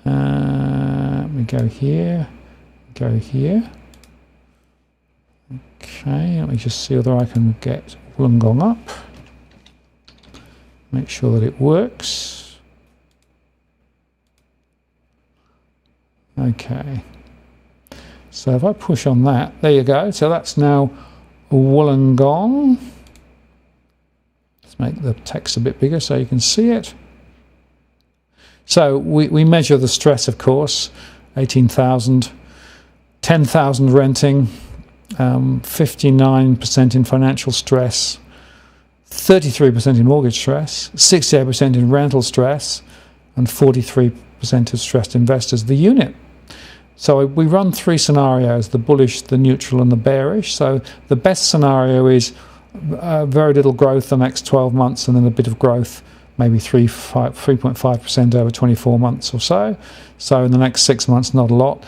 Let me go here. Okay, let me just see whether I can get Wollongong up. Make sure that it works. Okay, so if I push on that, there you go. So that's now Wollongong. Let's make the text a bit bigger so you can see it. So we measure the stress, of course, 18,000, 10,000 renting, 59% in financial stress, 33% in mortgage stress, 68% in rental stress, and 43% of stressed investors. The unit. So we run three scenarios, the bullish, the neutral, and the bearish. So the best scenario is very little growth the next 12 months, and then a bit of growth, maybe 3.5% over 24 months or so. So in the next 6 months, not a lot.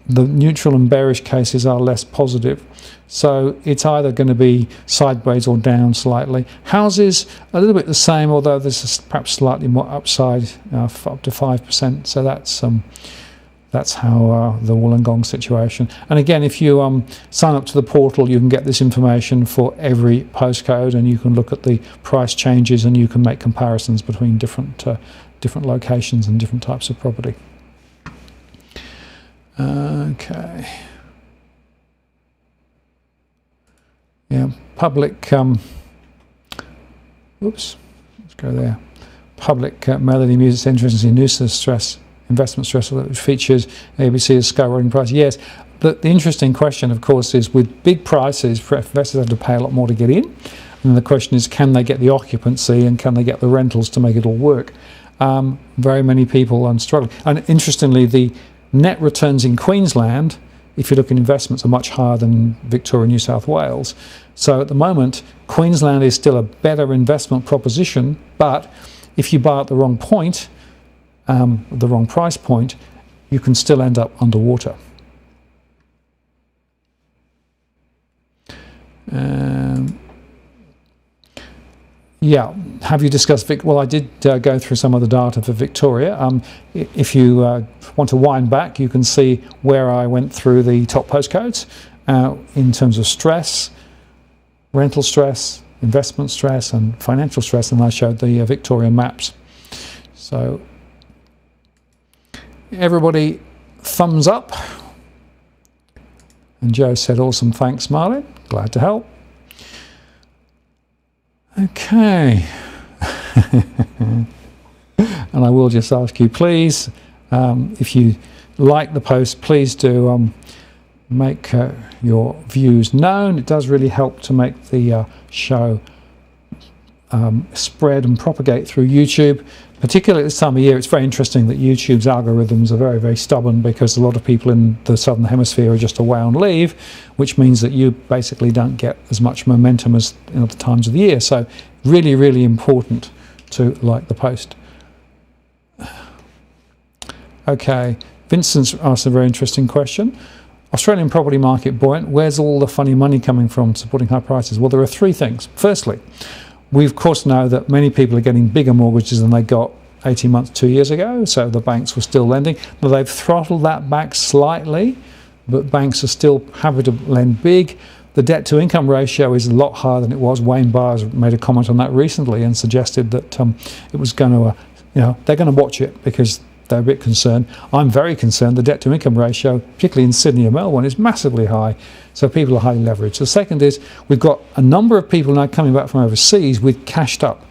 The neutral and bearish cases are less positive. So it's either going to be sideways or down slightly. Houses, a little bit the same, although this is perhaps slightly more upside, up to 5%. So that's how the Wollongong situation. And again, if you sign up to the portal, you can get this information for every postcode, and you can look at the price changes, and you can make comparisons between different locations and different types of property. Okay. Yeah, public. Oops, let's go there. public melody music centre is in nuisance stress, investment stress, which features ABC as skyrocketing price. Yes, but the interesting question, of course, is with big prices, investors have to pay a lot more to get in. And the question is, can they get the occupancy and can they get the rentals to make it all work? Very many people are struggling. And interestingly, the net returns in Queensland, if you look at investments, are much higher than Victoria and New South Wales. So at the moment, Queensland is still a better investment proposition, but if you buy at the wrong point, the wrong price point, you can still end up underwater. Yeah, have you discussed well, I did go through some of the data for Victoria. If you want to wind back, you can see where I went through the top postcodes in terms of stress, rental stress, investment stress and financial stress, and I showed the Victorian maps. So everybody thumbs up. And Joe said, awesome, thanks Marlin, glad to help. Okay. And I will just ask you, please, if you like the post, please do make your views known. It does really help to make the show spread and propagate through YouTube. Particularly at this time of year, it's very interesting that YouTube's algorithms are very, very stubborn, because a lot of people in the Southern Hemisphere are just away on leave, which means that you basically don't get as much momentum as in other times of the year. So really, really important to like the post. Okay, Vincent's asked a very interesting question. Australian property market buoyant. Where's all the funny money coming from supporting high prices? Well, there are three things. Firstly, we of course know that many people are getting bigger mortgages than they got 18 months, 2 years ago, so the banks were still lending. But they've throttled that back slightly, but banks are still happy to lend big. The debt to income ratio is a lot higher than it was. Wayne Byers made a comment on that recently and suggested that it was going to, they're going to watch it because they're a bit concerned. I'm very concerned. The debt to income ratio, particularly in Sydney and Melbourne, is massively high. So people are highly leveraged. The second is we've got a number of people now coming back from overseas with cashed up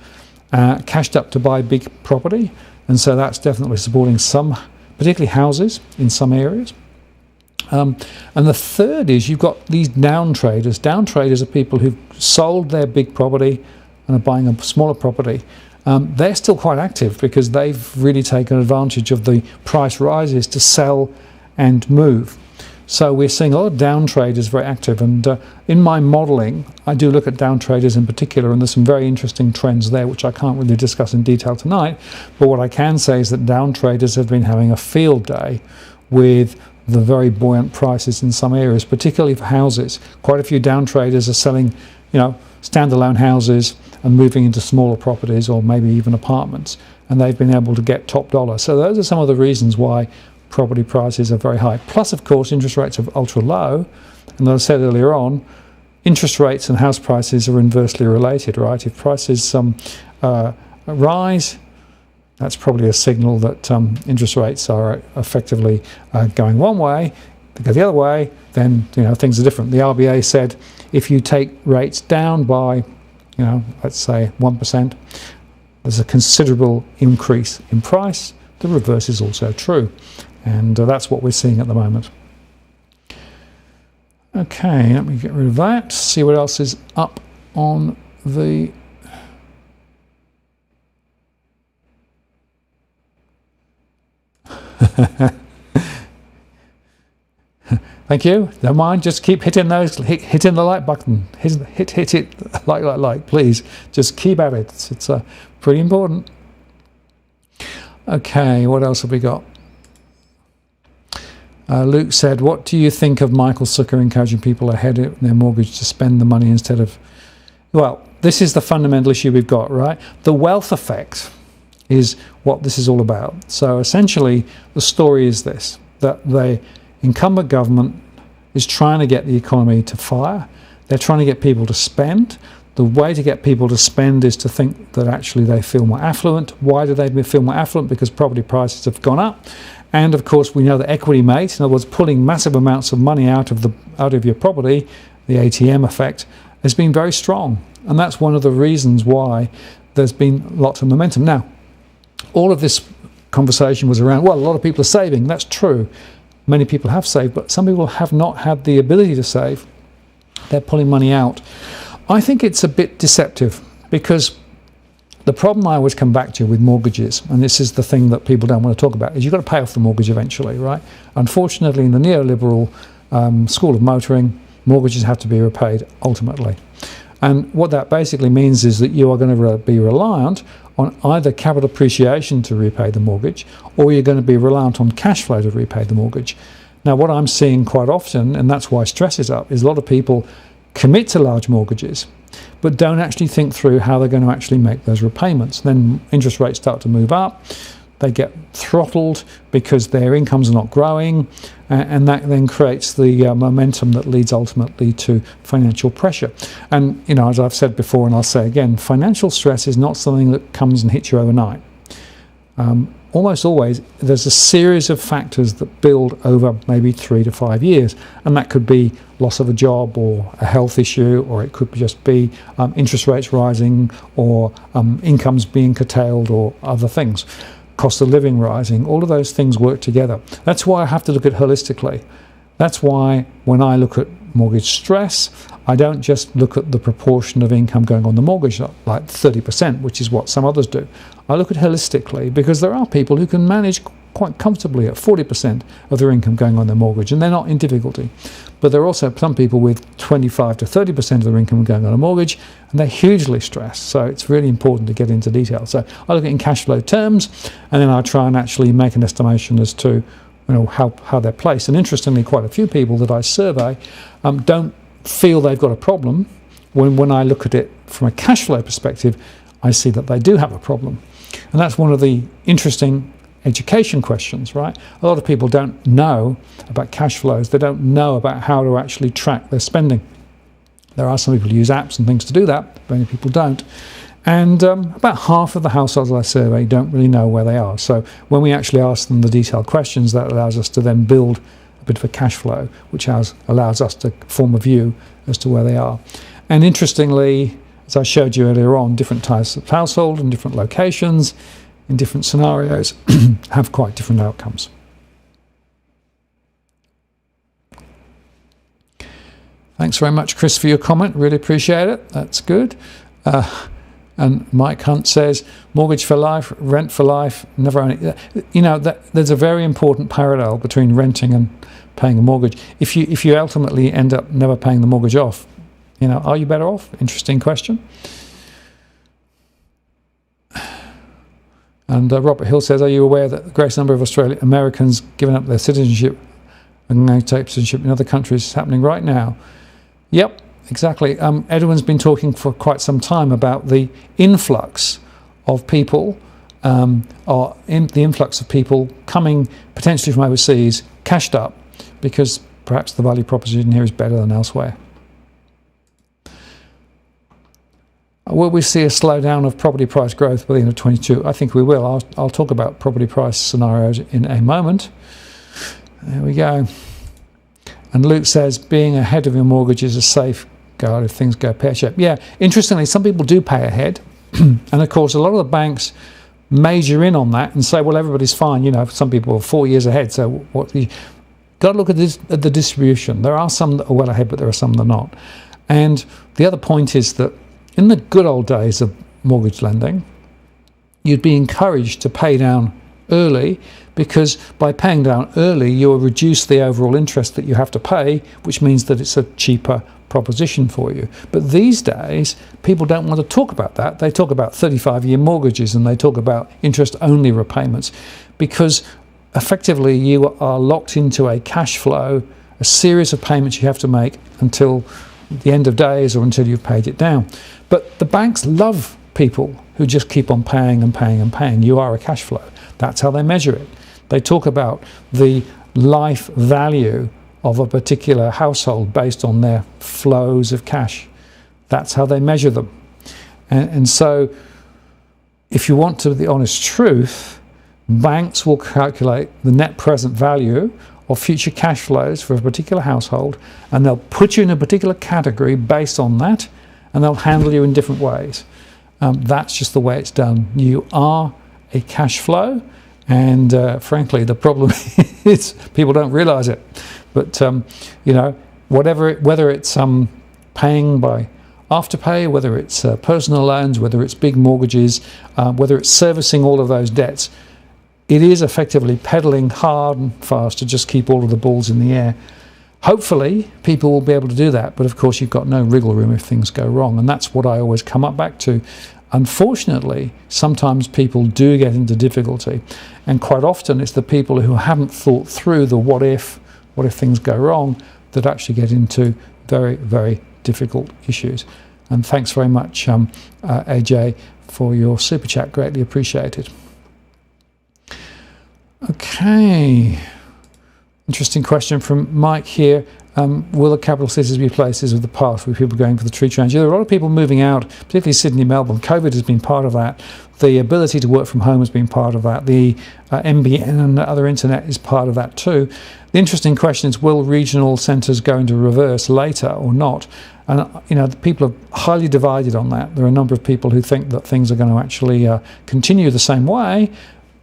to buy big property. And so that's definitely supporting some, particularly houses in some areas. And the third is you've got these down traders. Down traders are people who've sold their big property and are buying a smaller property. They're still quite active because they've really taken advantage of the price rises to sell and move. So we're seeing a lot of down traders very active, and in my modelling I do look at down traders in particular, and there's some very interesting trends there which I can't really discuss in detail tonight, but what I can say is that down traders have been having a field day with the very buoyant prices in some areas, particularly for houses. Quite a few down traders are selling, standalone houses and moving into smaller properties or maybe even apartments, and they've been able to get top dollar. So those are some of the reasons why property prices are very high. Plus, of course, interest rates are ultra low, and as I said earlier on, interest rates and house prices are inversely related, right? If prices rise, that's probably a signal that interest rates are effectively going one way. If they go the other way, then things are different. The RBA said if you take rates down by let's say 1%, there's a considerable increase in price. The reverse is also true, and that's what we're seeing at the moment. Okay, let me get rid of that, see what else is up on the Thank you. Don't mind. Just keep hitting those. Hitting the like button. Hit it. Like. Please. Just keep at it. It's pretty important. Okay. What else have we got? Luke said, "What do you think of Michael Zucker encouraging people ahead of their mortgage to spend the money instead of?" Well, this is the fundamental issue we've got, right? The wealth effect is what this is all about. So essentially, the story is this: that the incumbent government is trying to get the economy to fire. They're trying to get people to spend. The way to get people to spend is to think that actually they feel more affluent. Why do they feel more affluent? Because property prices have gone up. And of course we know that equity mate, in other words pulling massive amounts of money out of your property, the ATM effect, has been very strong. And that's one of the reasons why there's been lots of momentum. Now, all of this conversation was around, well, a lot of people are saving. That's true. Many people have saved, but some people have not had the ability to save. They're pulling money out. I think it's a bit deceptive, because the problem I always come back to with mortgages, and this is the thing that people don't want to talk about, is you've got to pay off the mortgage eventually, right? Unfortunately, in the neoliberal school of motoring, mortgages have to be repaid ultimately. And what that basically means is that you are going to be reliant on either capital appreciation to repay the mortgage, or you're going to be reliant on cash flow to repay the mortgage. Now, what I'm seeing quite often, and that's why stress is up, is a lot of people commit to large mortgages, but don't actually think through how they're going to actually make those repayments. Then interest rates start to move up, they get throttled because their incomes are not growing, and that then creates the momentum that leads ultimately to financial pressure. And, you know, as I've said before, and I'll say again, financial stress is not something that comes and hits you overnight. Almost always, there's a series of factors that build over maybe 3 to 5 years, and that could be loss of a job, or a health issue, or it could just be interest rates rising, or incomes being curtailed, or other things. Cost of living rising. All of those things work together. That's why I have to look at it holistically. That's why when I look at mortgage stress, I don't just look at the proportion of income going on the mortgage, like 30%, which is what some others do. I look at it holistically, because there are people who can manage quite comfortably at 40% of their income going on their mortgage, and they're not in difficulty. But there are also some people with 25 to 30% of their income going on a mortgage, and they're hugely stressed. So it's really important to get into detail. So I look at it in cash flow terms, and then I try and actually make an estimation as to, you know, how they're placed. And interestingly, quite a few people that I survey don't feel they've got a problem. When I look at it from a cash flow perspective, I see that they do have a problem. And that's one of the interesting education questions, right? A lot of people don't know about cash flows. They don't know about how to actually track their spending. There are some people who use apps and things to do that, but many people don't. And about half of the households I survey don't really know where they are. So when we actually ask them the detailed questions, that allows us to then build a bit of a cash flow, which allows us to form a view as to where they are. And interestingly, as I showed you earlier on, different types of household and different locations in different scenarios have quite different outcomes. Thanks very much, Chris, for your comment. Really appreciate it. That's good. And Mike Hunt says, mortgage for life, rent for life, never own it. You know, there's a very important parallel between renting and paying a mortgage. If you ultimately end up never paying the mortgage off, you know, are you better off? Interesting question. And Robert Hill says, are you aware that the greatest number of Australian Americans giving up their citizenship and going to take citizenship in other countries is happening right now? Yep, exactly. Edwin's been talking for quite some time about the influx of people, the influx of people coming potentially from overseas, cashed up, because perhaps the value proposition here is better than elsewhere. Will we see a slowdown of property price growth by the end of 22? I think we will. I'll talk about property price scenarios in a moment. There we go. And Luke says, being ahead of your mortgage is a safeguard if things go pear-shaped. Yeah, interestingly, some people do pay ahead. And of course, a lot of the banks major in on that and say, well, everybody's fine. You know, some people are 4 years ahead. So what? You got to look at the distribution. There are some that are well ahead, but there are some that are not. And the other point is that in the good old days of mortgage lending, you'd be encouraged to pay down early, because by paying down early, you'll reduce the overall interest that you have to pay, which means that it's a cheaper proposition for you. But these days, people don't want to talk about that. They talk about 35-year mortgages, and they talk about interest-only repayments, because effectively you are locked into a cash flow, a series of payments you have to make until the end of days or until you've paid it down. But the banks love people who just keep on paying and paying and paying. You are a cash flow. That's how they measure it. They talk about the life value of a particular household based on their flows of cash. That's how they measure them. And so if you want to the honest truth, banks will calculate the net present value of future cash flows for a particular household, and they'll put you in a particular category based on that, and they'll handle you in different ways. That's just the way it's done. You are a cash flow, and frankly, the problem is people don't realise it. But you know, whether it's paying by afterpay, whether it's personal loans, whether it's big mortgages, whether it's servicing all of those debts, it is effectively pedaling hard and fast to just keep all of the balls in the air. Hopefully, people will be able to do that, but of course, you've got no wriggle room if things go wrong, and that's what I always come back to. Unfortunately, sometimes people do get into difficulty, and quite often it's the people who haven't thought through the what if things go wrong, that actually get into very, very difficult issues. And thanks very much, AJ, for your super chat. Greatly appreciated. Okay, interesting question from Mike here. Will the capital cities be places of the past with people going for the tree change? There are a lot of people moving out, particularly Sydney, Melbourne. COVID has been part of that. The ability to work from home has been part of that. The NBN and other internet is part of that too. The interesting question is, will regional centres go into reverse later or not? And you know, the people are highly divided on that. There are a number of people who think that things are going to actually continue the same way.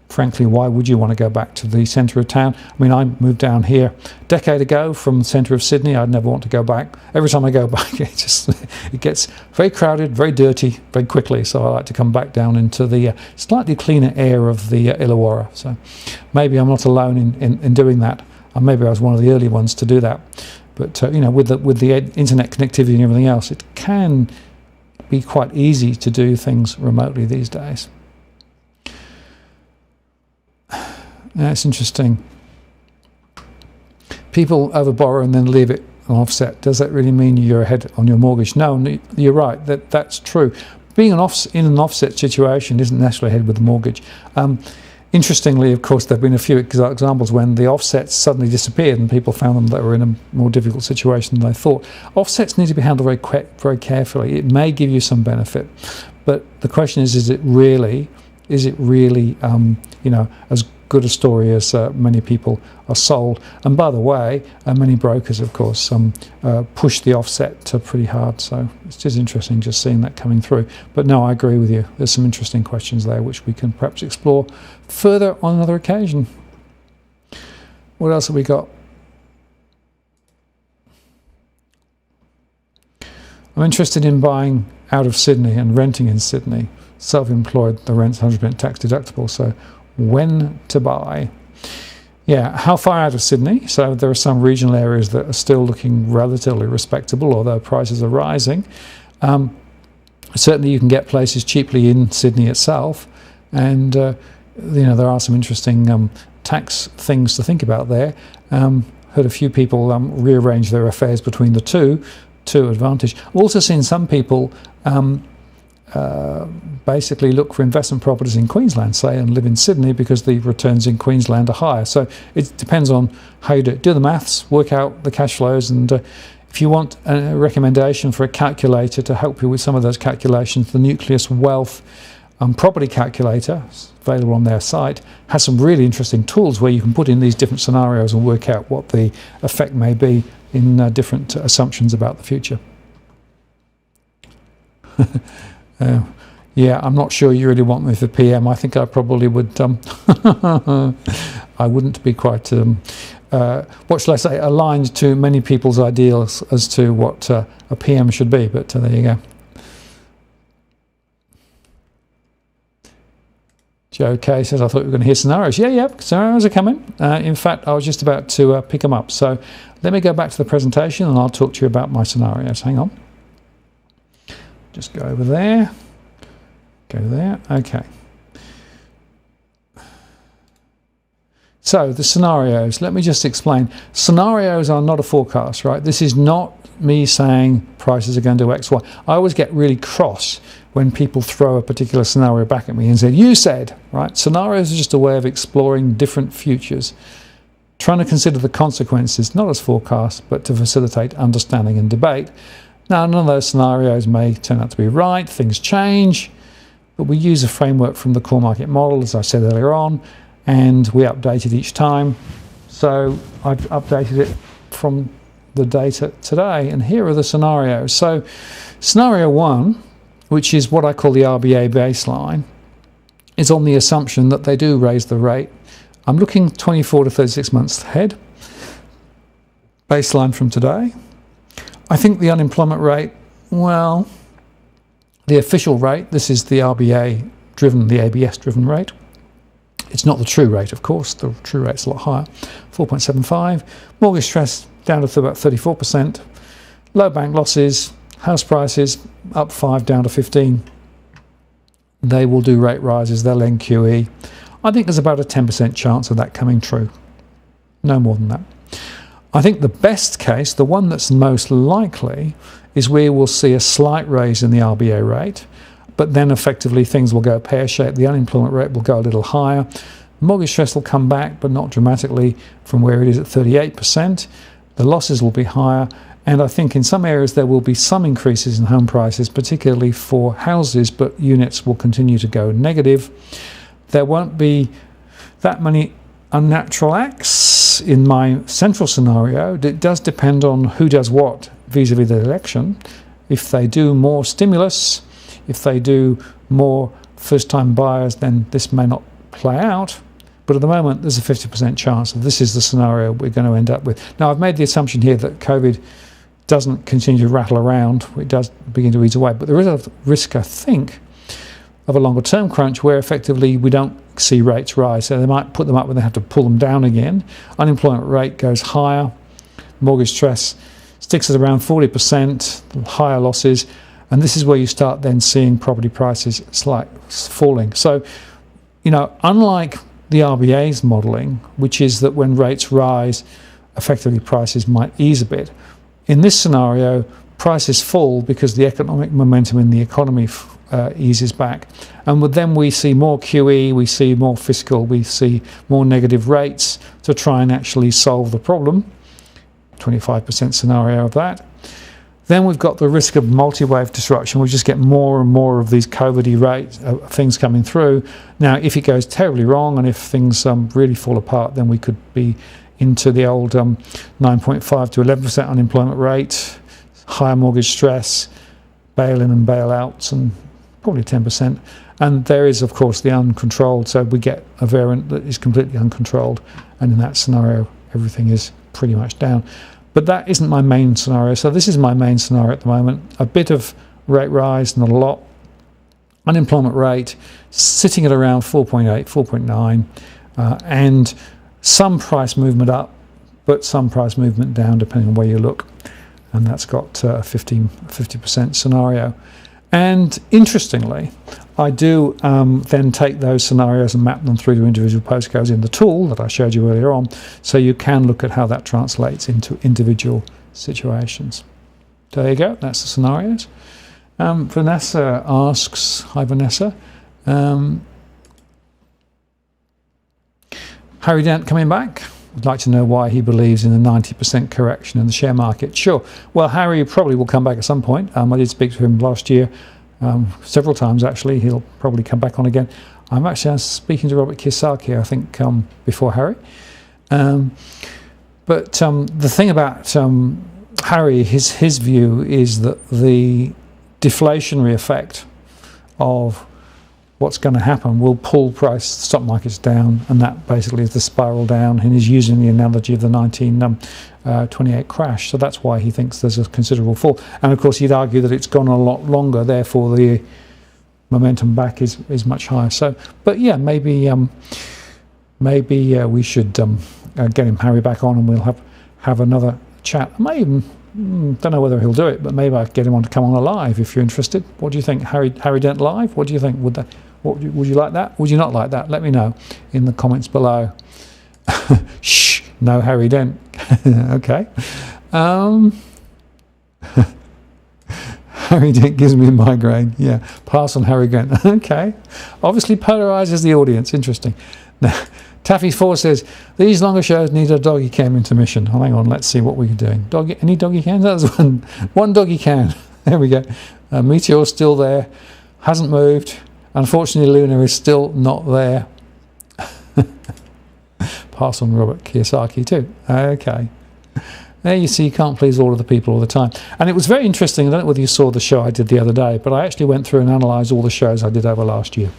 Frankly, why would you want to go back to the centre of town? I mean, I moved down here a decade ago from the centre of Sydney. I'd never want to go back. Every time I go back, it gets very crowded, very dirty, very quickly. So I like to come back down into the slightly cleaner air of the Illawarra. So maybe I'm not alone in doing that. Maybe I was one of the early ones to do that. But you know, with the internet connectivity and everything else, it can be quite easy to do things remotely these days. It's interesting. People overborrow and then leave it on offset. Does that really mean you're ahead on your mortgage? No, you're right. That's true. Being in an offset situation isn't necessarily ahead with the mortgage. Interestingly, of course, there have been a few examples when the offsets suddenly disappeared and people found them that were in a more difficult situation than they thought. Offsets need to be handled very carefully. It may give you some benefit, but the question is it really, you know, as good a story as many people are sold? And by the way, many brokers, of course, push the offset pretty hard. So it's just interesting just seeing that coming through. But no, I agree with you. There's some interesting questions there which we can perhaps explore further on another occasion. What else have we got? I'm interested in buying out of Sydney and renting in Sydney. Self-employed, the rent's 100% tax deductible. So when to buy? Yeah, how far out of Sydney? So there are some regional areas that are still looking relatively respectable, although prices are rising. Certainly you can get places cheaply in Sydney itself, and you know, there are some interesting tax things to think about there. Heard a few people rearrange their affairs between the two to advantage. I've also seen some people basically look for investment properties in Queensland, say, and live in Sydney because the returns in Queensland are higher. So it depends on how you do it. Do the maths, work out the cash flows, and if you want a recommendation for a calculator to help you with some of those calculations, the Nucleus Wealth property calculator, available on their site, has some really interesting tools where you can put in these different scenarios and work out what the effect may be in different assumptions about the future. Yeah, I'm not sure you really want me for PM. I think I probably would. I wouldn't be quite, what shall I say, aligned to many people's ideals as to what a PM should be. But there you go. Joe K says, I thought we were going to hear scenarios. Yeah, scenarios are coming. In fact, I was just about to pick them up. So let me go back to the presentation and I'll talk to you about my scenarios. Hang on. Just go over there. Go there. Okay. So the scenarios, let me just explain. Scenarios are not a forecast, right? This is not me saying prices are going to do X, Y. I always get really cross when people throw a particular scenario back at me and say, you said, right? Scenarios are just a way of exploring different futures, trying to consider the consequences, not as forecasts, but to facilitate understanding and debate. Now, none of those scenarios may turn out to be right, things change, but we use a framework from the core market model, as I said earlier on, and we update it each time. So I've updated it from the data today, and here are the scenarios. So scenario one, which is what I call the RBA baseline, is on the assumption that they do raise the rate. I'm looking 24 to 36 months ahead, baseline from today. I think the unemployment rate, well, the official rate, this is the RBA driven, the ABS driven rate. It's not the true rate, of course. The true rate's a lot higher, 4.75. Mortgage stress down to about 34%. Low bank losses, house prices up 5 down to 15. They will do rate rises, they'll end QE. I think there's about a 10% chance of that coming true. No more than that. I think the best case, the one that's most likely, is we will see a slight raise in the RBA rate, but then effectively things will go pear-shaped. The unemployment rate will go a little higher. Mortgage stress will come back, but not dramatically from where it is at 38%. The losses will be higher, and I think in some areas there will be some increases in home prices, particularly for houses, but units will continue to go negative. There won't be that many unnatural acts in my central scenario. It does depend on who does what vis-a-vis the election. If they do more stimulus, if they do more first-time buyers, then this may not play out. But at the moment, there's a 50% chance that this is the scenario we're going to end up with. Now, I've made the assumption here that COVID doesn't continue to rattle around. It does begin to ease away. But there is a risk, I think, of a longer-term crunch where effectively we don't see rates rise. So they might put them up when they have to pull them down again. Unemployment rate goes higher. Mortgage stress sticks at around 40%, higher losses. And this is where you start then seeing property prices falling. So, you know, unlike the RBA's modelling, which is that when rates rise, effectively prices might ease a bit. In this scenario, prices fall because the economic momentum in the economy eases back. And then we see more QE, we see more fiscal, we see more negative rates to try and actually solve the problem. 25% scenario of that. Then we've got the risk of multi-wave disruption. We just get more and more of these COVID-y things coming through. Now, if it goes terribly wrong and if things really fall apart, then we could be into the old 9.5 to 11% unemployment rate, higher mortgage stress, bail-in and bail-outs, and probably 10%. And there is, of course, the uncontrolled. So we get a variant that is completely uncontrolled. And in that scenario, everything is pretty much down. But that isn't my main scenario. So this is my main scenario at the moment. A bit of rate rise, not a lot. Unemployment rate sitting at around 4.8, 4.9. And some price movement up, but some price movement down, depending on where you look. And that's got a 50% scenario. And interestingly, I do then take those scenarios and map them through to individual postcodes in the tool that I showed you earlier on, so you can look at how that translates into individual situations. There you go, that's the scenarios. Vanessa asks, hi Vanessa, Harry Dent coming back? I'd like to know why he believes in a 90% correction in the share market. Sure. Well, Harry probably will come back at some point. I did speak to him last year, several times actually. He'll probably come back on again. I'm actually speaking to Robert Kiyosaki, I think, before Harry. But the thing about Harry, his view is that the deflationary effect of what's going to happen will pull stock markets down, and that basically is the spiral down, and he's using the analogy of the 1928 crash. So that's why he thinks there's a considerable fall. And of course he'd argue that it's gone a lot longer, therefore the momentum back is much higher. So, but yeah, maybe we should get Harry back on, and we'll have another chat. I may even don't know whether he'll do it, but maybe I get him on to come on live if you're interested. What do you think, Harry Dent live? What do you think? Would you like that? Would you not like that? Let me know in the comments below. Shh, no Harry Dent. Okay. Harry Dent gives me a migraine. Yeah, pass on Harry Dent. Okay. Obviously polarises the audience. Interesting. Now, Taffy4 says, these longer shows need a doggy cam intermission. Hang on, let's see what we're doing. Any doggy cams? That's one doggy can. There we go. Meteor's still there. Hasn't moved. Unfortunately, Luna is still not there. Pass on Robert Kiyosaki too. Okay. There you see, you can't please all of the people all the time. And it was very interesting. I don't know whether you saw the show I did the other day, but I actually went through and analysed all the shows I did over last year.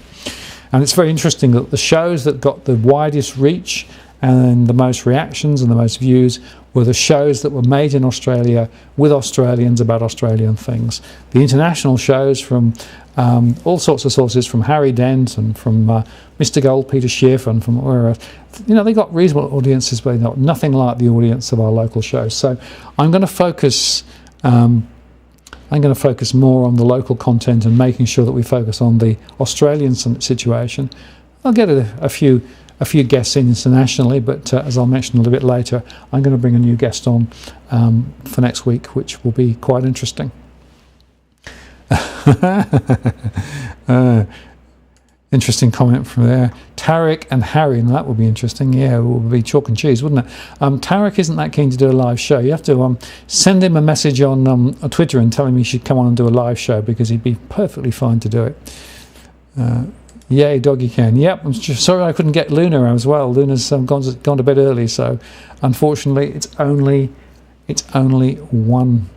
And it's very interesting that the shows that got the widest reach and the most reactions and the most views were the shows that were made in Australia with Australians about Australian things. The international shows from all sorts of sources, from Harry Dent and from Mr. Gold, Peter Schiff, and from wherever, they got reasonable audiences, but not nothing like the audience of our local shows. So I'm going to focus. I'm going to focus more on the local content and making sure that we focus on the Australian situation. I'll get a few guests in internationally, but as I'll mention a little bit later, I'm going to bring a new guest on for next week, which will be quite interesting. Interesting comment from there. Tariq and Harry, and that would be interesting. Yeah, it would be chalk and cheese, wouldn't it? Tariq isn't that keen to do a live show. You have to send him a message on Twitter and tell him he should come on and do a live show, because he'd be perfectly fine to do it. Yay, Doggy Can. Yep, I'm just sorry I couldn't get Luna as well. Luna's gone to bed early, so unfortunately it's only one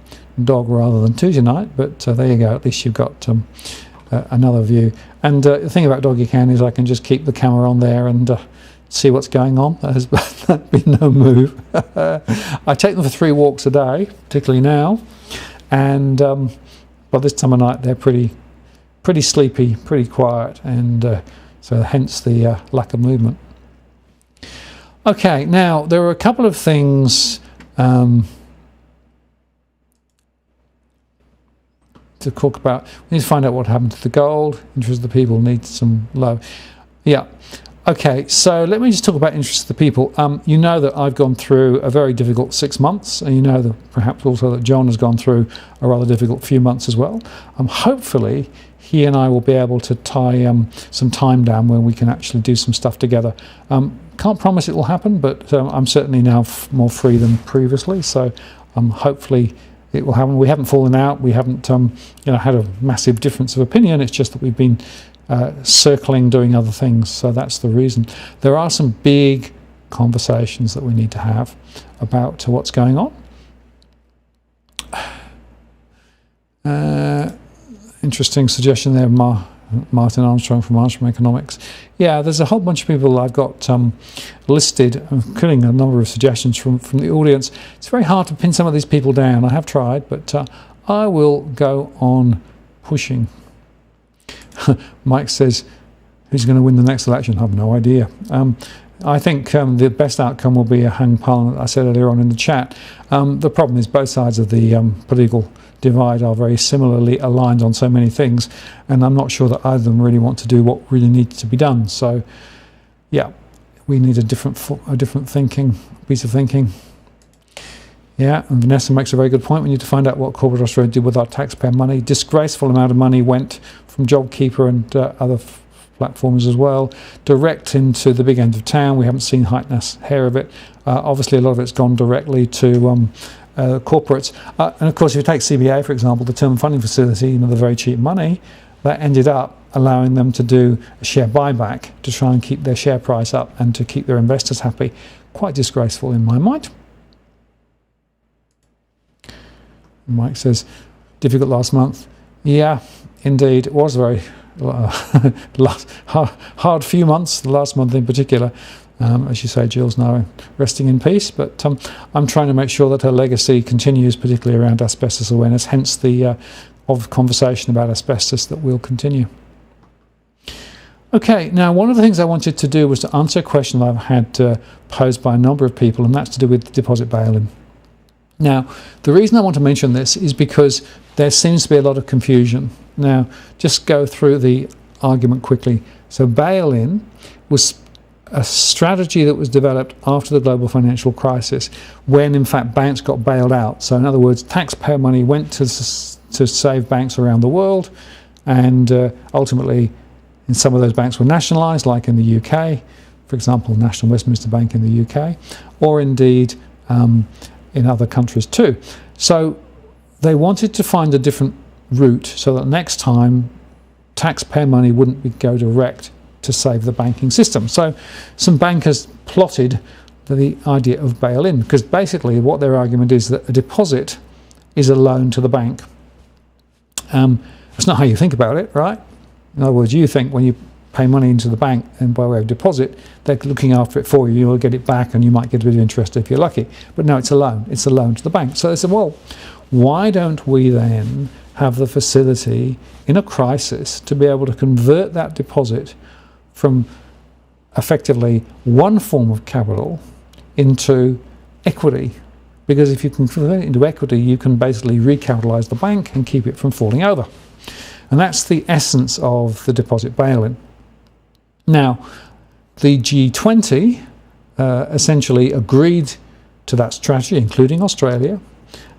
dog rather than two tonight. But there you go. At least you've got another view. And the thing about Doggy Can is I can just keep the camera on there and see what's going on. That has been no move. I take them for 3 walks a day, particularly now, and by this time of night they're pretty sleepy, pretty quiet, and so hence the lack of movement. Okay, now there are a couple of things to talk about. We need to find out what happened to the gold. Interest of the people needs some love. Yeah. Okay, so let me just talk about interest of the people. You know that I've gone through a very difficult 6 months, and you know that perhaps also that John has gone through a rather difficult few months as well. Hopefully he and I will be able to tie some time down where we can actually do some stuff together. Can't promise it will happen, but I'm certainly now more free than previously, so hopefully it will happen. We haven't fallen out. We haven't had a massive difference of opinion. It's just that we've been circling doing other things, so that's the reason. There are some big conversations that we need to have about what's going on. Interesting suggestion there, Martin Armstrong from Armstrong Economics. Yeah, there's a whole bunch of people I've got listed, including a number of suggestions from the audience. It's very hard to pin some of these people down. I have tried, but I will go on pushing. Mike says, who's going to win the next election? I have no idea. I think the best outcome will be a hung parliament, I said earlier on in the chat. The problem is both sides of the political divide are very similarly aligned on so many things, and I'm not sure that either of them really want to do what really needs to be done. So, yeah, we need a different piece of thinking. Yeah, and Vanessa makes a very good point. We need to find out what corporate Australia did with our taxpayer money. Disgraceful amount of money went from JobKeeper and other platforms as well, direct into the big end of town. We haven't seen Heitness hair of it. Obviously, a lot of it's gone directly to corporates. And of course, if you take CBA, for example, the term funding facility, the very cheap money, that ended up allowing them to do a share buyback to try and keep their share price up and to keep their investors happy. Quite disgraceful in my mind. Mike says, difficult last month. Yeah, indeed, it was very hard few months, the last month in particular. As you say, Jill's now resting in peace, but I'm trying to make sure that her legacy continues, particularly around asbestos awareness, hence the conversation about asbestos that will continue. Okay, now one of the things I wanted to do was to answer a question that I've had posed by a number of people, and that's to do with the deposit bail-in. Now, the reason I want to mention this is because there seems to be a lot of confusion. Now, just go through the argument quickly. So bail-in was a strategy that was developed after the global financial crisis when, in fact, banks got bailed out. So, in other words, taxpayer money went to save banks around the world, and ultimately, in some of those banks were nationalised, like in the UK, for example, National Westminster Bank in the UK, or indeed in other countries too. So they wanted to find a different route so that next time taxpayer money wouldn't go direct to save the banking system. So some bankers plotted the idea of bail-in, because basically what their argument is that a deposit is a loan to the bank. That's not how you think about it, right? In other words, you think when you pay money into the bank and by way of deposit, they're looking after it for you. You'll get it back and you might get a bit of interest if you're lucky. But no, it's a loan. It's a loan to the bank. So they said, well, why don't we then have the facility in a crisis to be able to convert that deposit from effectively one form of capital into equity? Because if you can convert it into equity, you can basically recapitalise the bank and keep it from falling over. And that's the essence of the deposit bail-in. Now, the G20 essentially agreed to that strategy, including Australia.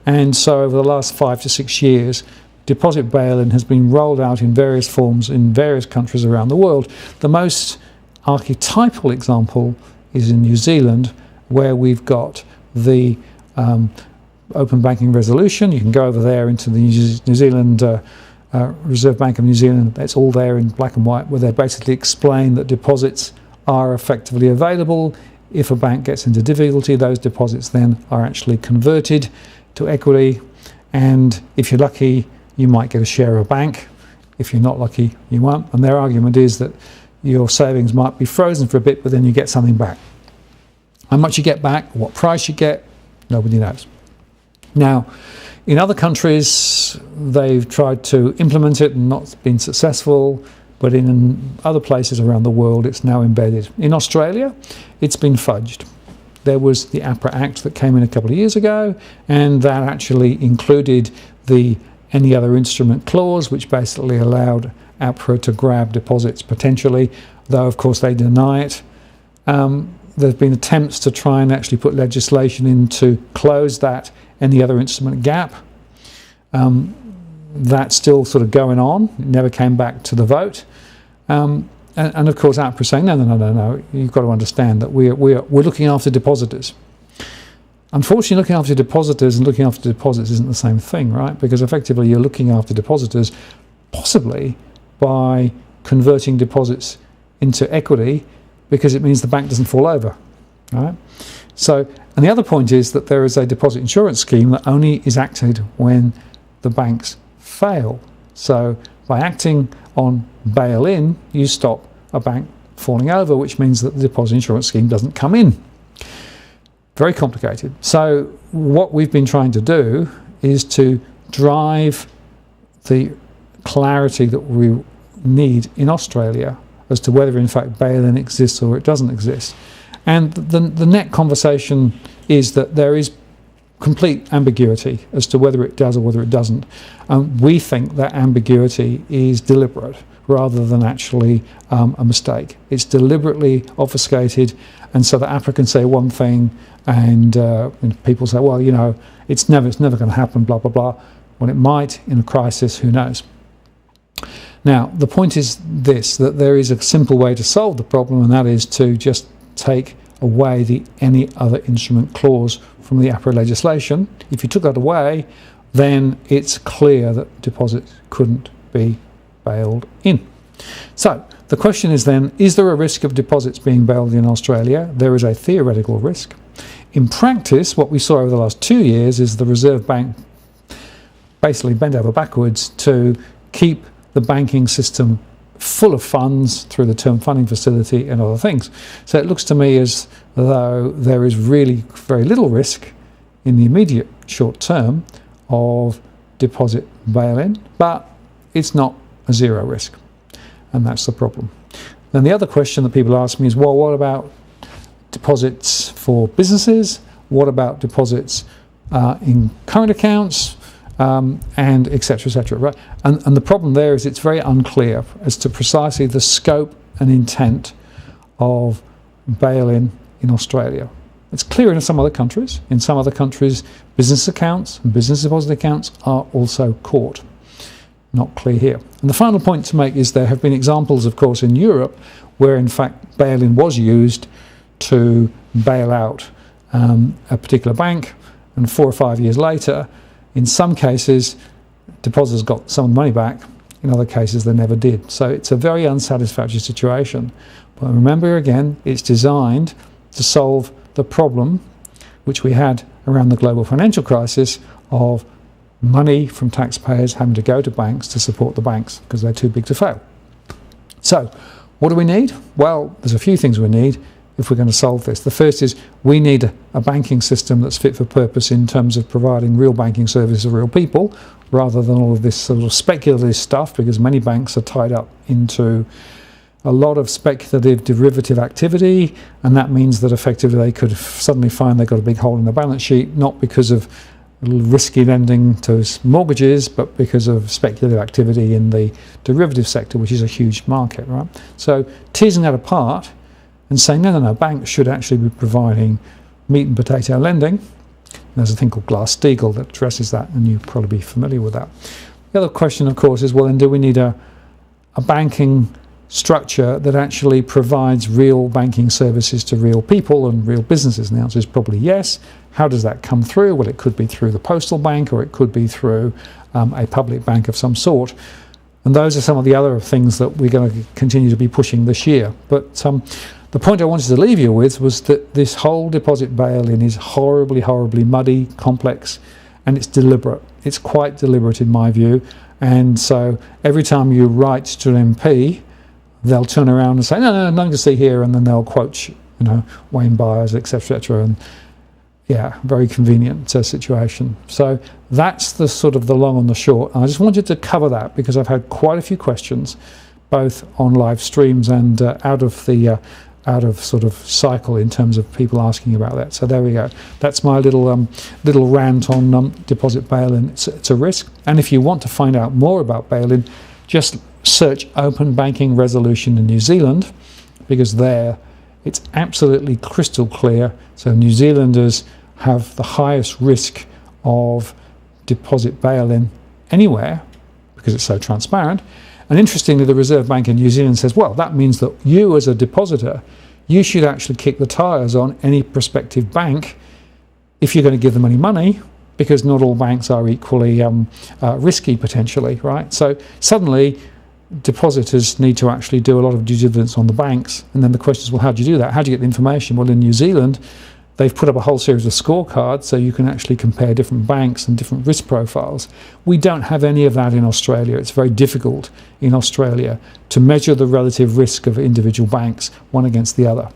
And so over the last 5 to 6 years, deposit bail-in has been rolled out in various forms in various countries around the world. The most archetypal example is in New Zealand, where we've got the open banking resolution. You can go over there into the New Zealand Reserve Bank of New Zealand. It's all there in black and white, where they basically explain that deposits are effectively available. If a bank gets into difficulty, those deposits then are actually converted to equity, and if you're lucky, you might get a share of a bank. If you're not lucky, you won't. And their argument is that your savings might be frozen for a bit, but then you get something back. How much you get back, what price you get, nobody knows. Now, in other countries, they've tried to implement it and not been successful, but in other places around the world, it's now embedded. In Australia, it's been fudged. There was the APRA Act that came in a couple of years ago, and that actually included the any other instrument clause, which basically allowed APRA to grab deposits potentially, though of course they deny it. There's been attempts to try and actually put legislation in to close that any other instrument gap. That's still sort of going on. It never came back to the vote. And of course APRA saying, no, you've got to understand that we're looking after depositors. Unfortunately, looking after depositors and looking after deposits isn't the same thing, right? Because effectively you're looking after depositors possibly by converting deposits into equity, because it means the bank doesn't fall over, right? So, and the other point is that there is a deposit insurance scheme that only is acted when the banks fail. So by acting on bail-in, you stop a bank falling over, which means that the deposit insurance scheme doesn't come in. Very complicated. So what we've been trying to do is to drive the clarity that we need in Australia as to whether in fact bail-in exists or it doesn't exist. And the net conversation is that there is complete ambiguity as to whether it does or whether it doesn't. We think that ambiguity is deliberate rather than actually a mistake. It's deliberately obfuscated, and so that APRA can say one thing and people say, well, you know, it's never going to happen, blah, blah, blah. When it might in a crisis, who knows? Now, the point is this, that there is a simple way to solve the problem, and that is to just take away the any other instrument clause from the APRA legislation. If you took that away, then it's clear that deposits couldn't be bailed in. So the question is then, is there a risk of deposits being bailed in Australia? There is a theoretical risk. In practice, what we saw over the last 2 years is the Reserve Bank basically bent over backwards to keep the banking system full of funds through the term funding facility and other things. So it looks to me as though there is really very little risk in the immediate short term of deposit bail-in, but it's not a zero risk, and that's the problem. Then the other question that people ask me is, well, what about deposits for businesses? What about deposits in current accounts? And etc., right? And the problem there is it's very unclear as to precisely the scope and intent of bail-in in Australia. It's clear in some other countries. In some other countries, business accounts and business deposit accounts are also caught. Not clear here. And the final point to make is there have been examples, of course, in Europe where in fact bail-in was used to bail out a particular bank, and 4 or 5 years later, in some cases, depositors got some of the money back. In other cases, they never did. So it's a very unsatisfactory situation. But remember again, it's designed to solve the problem which we had around the global financial crisis of money from taxpayers having to go to banks to support the banks because they're too big to fail. So What do we need? Well, there's a few things we need if we're going to solve this. The first is we need a banking system that's fit for purpose in terms of providing real banking services to real people, rather than all of this sort of speculative stuff, because many banks are tied up into a lot of speculative derivative activity, and that means that effectively they could suddenly find they've got a big hole in the balance sheet, not because of risky lending to mortgages, but because of speculative activity in the derivative sector, which is a huge market, right? So teasing that apart and saying, no, banks should actually be providing meat and potato lending. There's a thing called Glass-Steagall that addresses that, and you'll probably be familiar with that. The other question, of course, is, well, then do we need a banking structure that actually provides real banking services to real people and real businesses? And the answer is probably yes. How does that come through? Well, it could be through the postal bank, or it could be through a public bank of some sort. And those are some of the other things that we're going to continue to be pushing this year. But the point I wanted to leave you with was that this whole deposit bail-in is horribly, horribly muddy, complex, and it's deliberate. It's quite deliberate in my view. And so every time you write to an MP, they'll turn around and say, no, nothing to see here, and then they'll quote, Wayne Byers, etc., etc. And yeah, very convenient situation. So that's the sort of the long and the short. And I just wanted to cover that because I've had quite a few questions, both on live streams and out of sort of cycle in terms of people asking about that. So there we go. That's my little rant on deposit bail-in. It's a risk. And if you want to find out more about bail-in, just search open banking resolution in New Zealand, because there it's absolutely crystal clear. So New Zealanders have the highest risk of deposit bail-in anywhere because it's so transparent. And interestingly, the Reserve Bank in New Zealand says, well, that means that you as a depositor, you should actually kick the tyres on any prospective bank if you're going to give them any money, because not all banks are equally risky potentially, right? So suddenly depositors need to actually do a lot of due diligence on the banks. And then the question is, well, how do you do that? How do you get the information? Well, in New Zealand, they've put up a whole series of scorecards so you can actually compare different banks and different risk profiles. We don't have any of that in Australia. It's very difficult in Australia to measure the relative risk of individual banks, one against the other.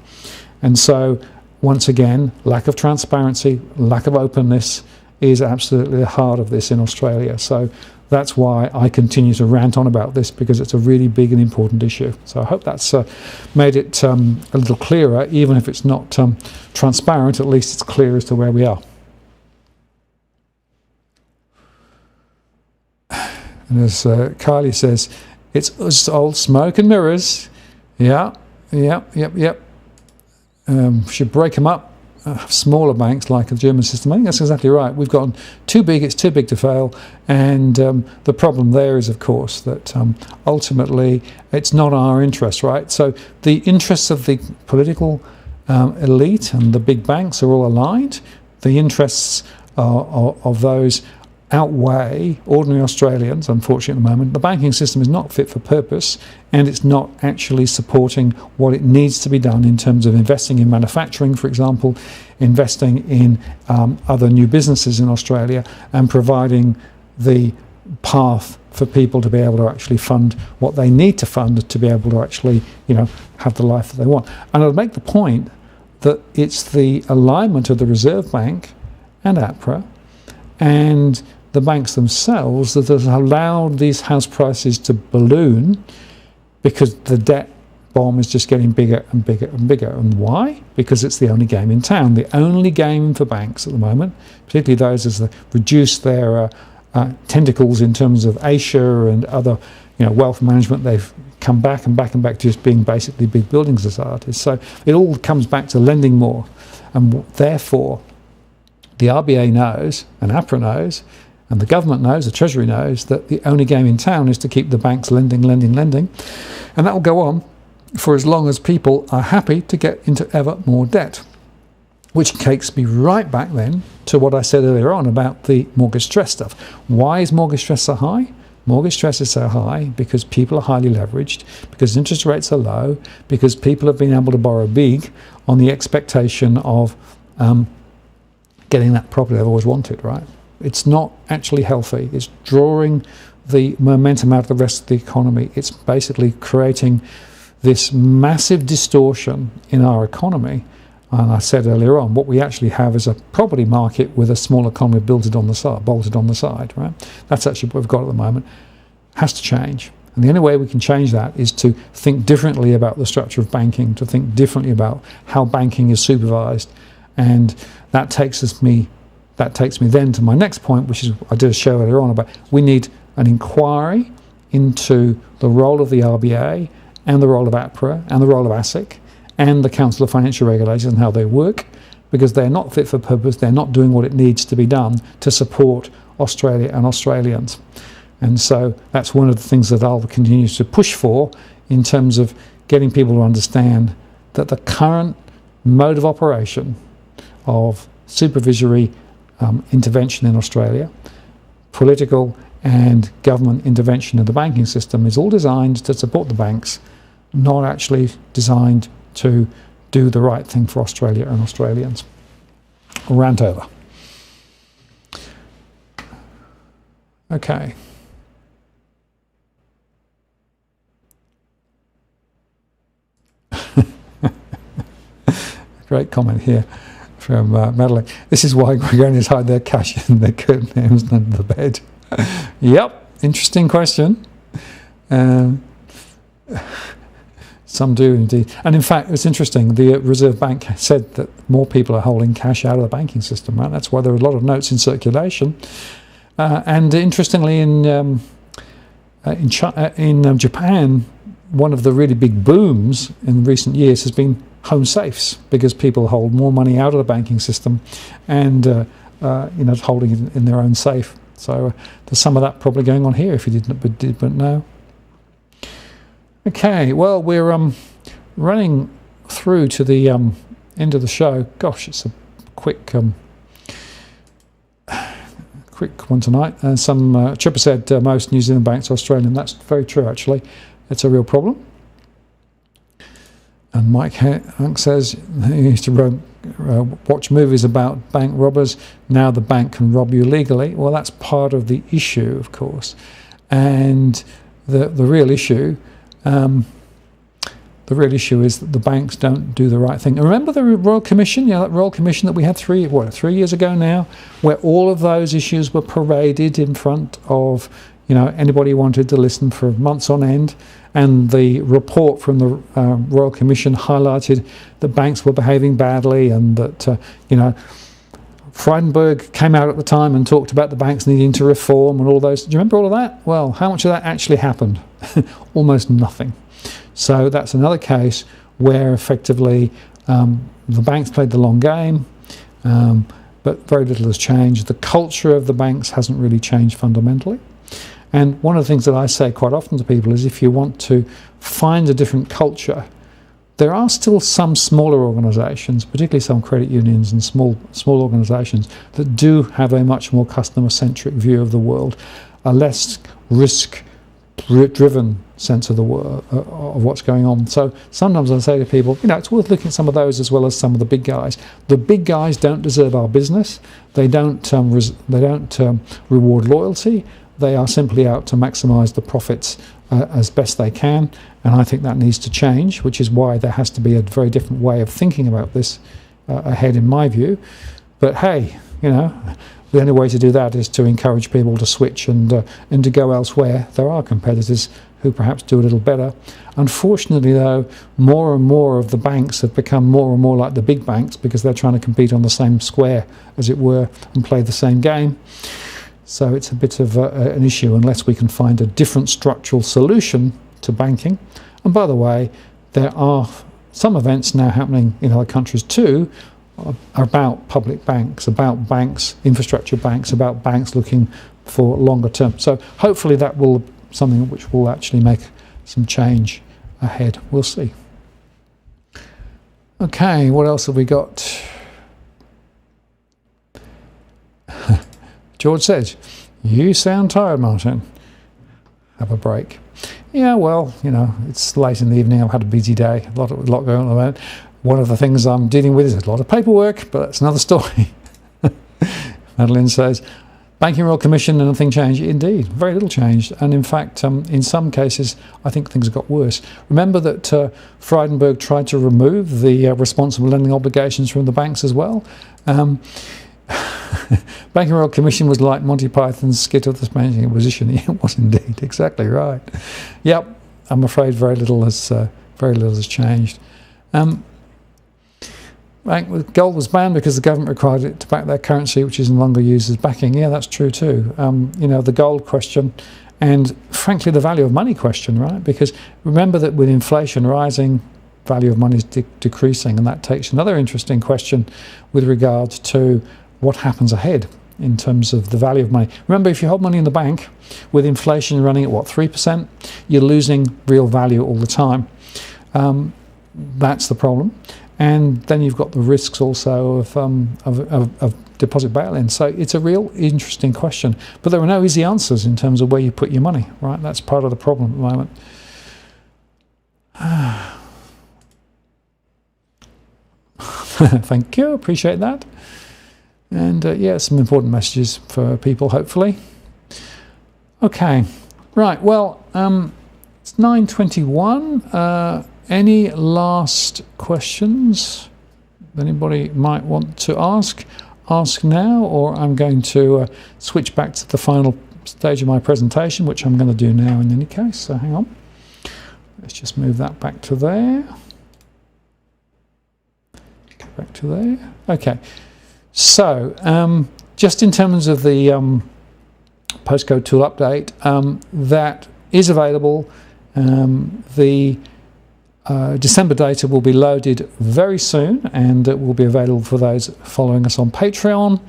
And so, once again, lack of transparency, lack of openness is absolutely the heart of this in Australia. So that's why I continue to rant on about this, because it's a really big and important issue. So I hope that's made it a little clearer. Even if it's not transparent, at least it's clear as to where we are. And as Kylie says, it's just old smoke and mirrors. Yep. Should break them up. Smaller banks like the German system. I think that's exactly right. We've gotten too big, it's too big to fail, and the problem there is, of course, that ultimately it's not our interest, right? So the interests of the political elite and the big banks are all aligned. The interests of those outweigh ordinary Australians, unfortunately, at the moment. The banking system is not fit for purpose, and it's not actually supporting what it needs to be done in terms of investing in manufacturing, for example, investing in other new businesses in Australia, and providing the path for people to be able to actually fund what they need to fund to be able to actually, have the life that they want. And I'll make the point that it's the alignment of the Reserve Bank and APRA and the banks themselves that has allowed these house prices to balloon, because the debt bomb is just getting bigger and bigger and bigger. And why? Because it's the only game in town. The only game for banks at the moment, particularly those as they reduce their tentacles in terms of Asia and other wealth management, they've come back and back and back to just being basically big building societies. So it all comes back to lending more, and therefore the RBA knows, and APRA knows, and the government knows, the Treasury knows, that the only game in town is to keep the banks lending. And that will go on for as long as people are happy to get into ever more debt. Which takes me right back then to what I said earlier on about the mortgage stress stuff. Why is mortgage stress so high? Mortgage stress is so high because people are highly leveraged, because interest rates are low, because people have been able to borrow big on the expectation of getting that property they've always wanted, right? It's not actually healthy. It's drawing the momentum out of the rest of the economy. It's basically creating this massive distortion in our economy. And I said earlier on, what we actually have is a property market with a small economy bolted on the side, right? That's actually what we've got at the moment. Has to change. And the only way we can change that is to think differently about the structure of banking, to think differently about how banking is supervised. And that takes me then to my next point, which is I did a show earlier on about we need an inquiry into the role of the RBA and the role of APRA and the role of ASIC and the Council of Financial Regulators and how they work, because they're not fit for purpose. They're not doing what it needs to be done to support Australia and Australians. And so that's one of the things that I'll continue to push for in terms of getting people to understand that the current mode of operation of supervisory intervention in Australia, political and government intervention in the banking system is all designed to support the banks, not actually designed to do the right thing for Australia and Australians. Rant over. Okay. Great comment here from Madeline. This is why Gregorians hide their cash in their curtain names under the bed. Yep, interesting question. Some do indeed. And in fact, it's interesting, the Reserve Bank said that more people are holding cash out of the banking system, right? That's why there are a lot of notes in circulation. And interestingly, in Japan, one of the really big booms in recent years has been home safes, because people hold more money out of the banking system and holding it in their own safe. So there's some of that probably going on here if you didn't know. Okay, well, we're running through to the end of the show. Gosh, it's a quick one tonight. Some Chipper said most New Zealand banks are Australian. That's very true, actually. It's a real problem. And Mike Hunk says he used to watch movies about bank robbers. Now the bank can rob you legally. Well, that's part of the issue, of course. And the real issue is that the banks don't do the right thing. And remember the Royal Commission? That Royal Commission that we had 3 years ago now, where all of those issues were paraded in front of anybody who wanted to listen for months on end. And the report from the Royal Commission highlighted that banks were behaving badly, and that Frydenberg came out at the time and talked about the banks needing to reform and all those. Do you remember all of that? Well, how much of that actually happened? Almost nothing. So that's another case where effectively the banks played the long game, but very little has changed. The culture of the banks hasn't really changed fundamentally. And one of the things that I say quite often to people is, if you want to find a different culture, there are still some smaller organisations, particularly some credit unions and small organisations, that do have a much more customer-centric view of the world, a less risk-driven sense of the world, of what's going on. So sometimes I say to people, it's worth looking at some of those as well as some of the big guys. The big guys don't deserve our business. They don't reward loyalty. They are simply out to maximise the profits as best they can, and I think that needs to change, which is why there has to be a very different way of thinking about this ahead, in my view. But hey, the only way to do that is to encourage people to switch and to go elsewhere. There are competitors who perhaps do a little better. Unfortunately, though, more and more of the banks have become more and more like the big banks, because they're trying to compete on the same square, as it were, and play the same game. So it's a bit of an issue unless we can find a different structural solution to banking. And by the way, there are some events now happening in other countries too about public banks, about banks, infrastructure banks, about banks looking for longer term. So hopefully that will be something which will actually make some change ahead. We'll see. Okay, what else have we got? George says, "You sound tired, Martin. Have a break." Yeah, well, it's late in the evening. I've had a busy day. A lot going on at the moment. One of the things I'm dealing with is a lot of paperwork, but that's another story. Madeline says, Banking Royal Commission and nothing changed. Indeed, very little changed. And in fact, in some cases, I think things got worse. Remember that Frydenberg tried to remove the responsible lending obligations from the banks as well. Banking Royal Commission was like Monty Python's skit of the Spanish Inquisition. It was indeed, exactly right. Yep, I'm afraid very little has changed. Gold was banned because the government required it to back their currency, which is no longer used as backing. Yeah, that's true too. The gold question, and frankly the value of money question, right? Because remember that with inflation rising, value of money is decreasing, and that takes another interesting question with regard to what happens ahead in terms of the value of money. Remember, if you hold money in the bank with inflation running at 3%, you're losing real value all the time. That's the problem. And then you've got the risks also of deposit bail-in. So it's a real interesting question. But there are no easy answers in terms of where you put your money, right? That's part of the problem at the moment. Thank you, appreciate that. And some important messages for people, hopefully. Okay, right, well, it's 9:21. Any last questions anybody might want to ask now, or I'm going to switch back to the final stage of my presentation, which I'm going to do now in any case. So hang on, let's just move that back to there. Back to there. Okay, so just in terms of the postcode tool update, that is available. The December data will be loaded very soon, and it will be available for those following us on Patreon.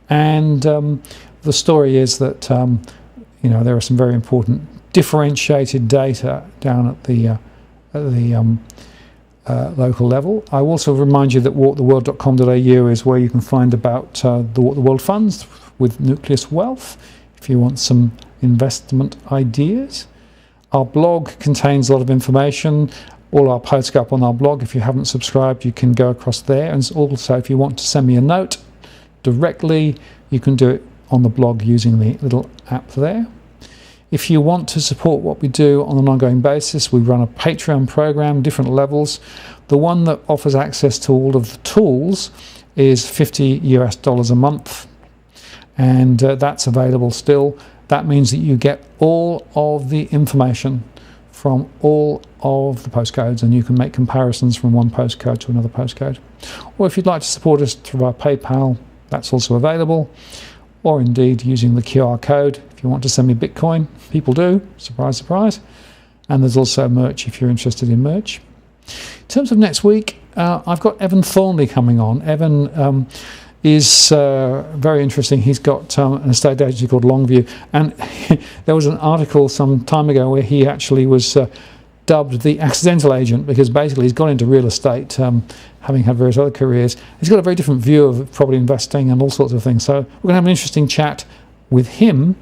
And the story is that there are some very important differentiated data down at the local level. I also remind you that walktheworld.com.au is where you can find about the Walk the World funds with Nucleus Wealth if you want some investment ideas. Our blog contains a lot of information. All our posts go up on our blog. If you haven't subscribed, you can go across there. And also, if you want to send me a note directly, you can do it on the blog using the little app there. If you want to support what we do on an ongoing basis, we run a Patreon program, different levels. The one that offers access to all of the tools is $50 a month, and that's available still. That means that you get all of the information from all of the postcodes, and you can make comparisons from one postcode to another postcode. Or if you'd like to support us through our PayPal, that's also available, or indeed using the QR code if you want to send me Bitcoin. People do, surprise, surprise. And there's also merch if you're interested in merch. In terms of next week, I've got Evan Thornley coming on. Evan is very interesting. He's got an estate agency called Longview, and there was an article some time ago where he actually was dubbed the accidental agent, because basically he's gone into real estate, having had various other careers. He's got a very different view of property investing and all sorts of things. So we're going to have an interesting chat with him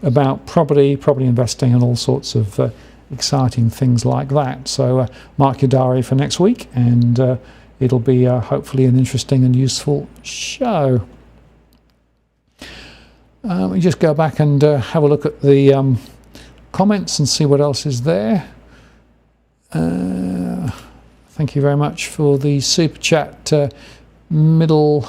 about property investing and all sorts of exciting things like that. So mark your diary for next week, and it'll be hopefully an interesting and useful show. We just go back and have a look at the comments and see what else is there. Thank you very much for the super chat, Middle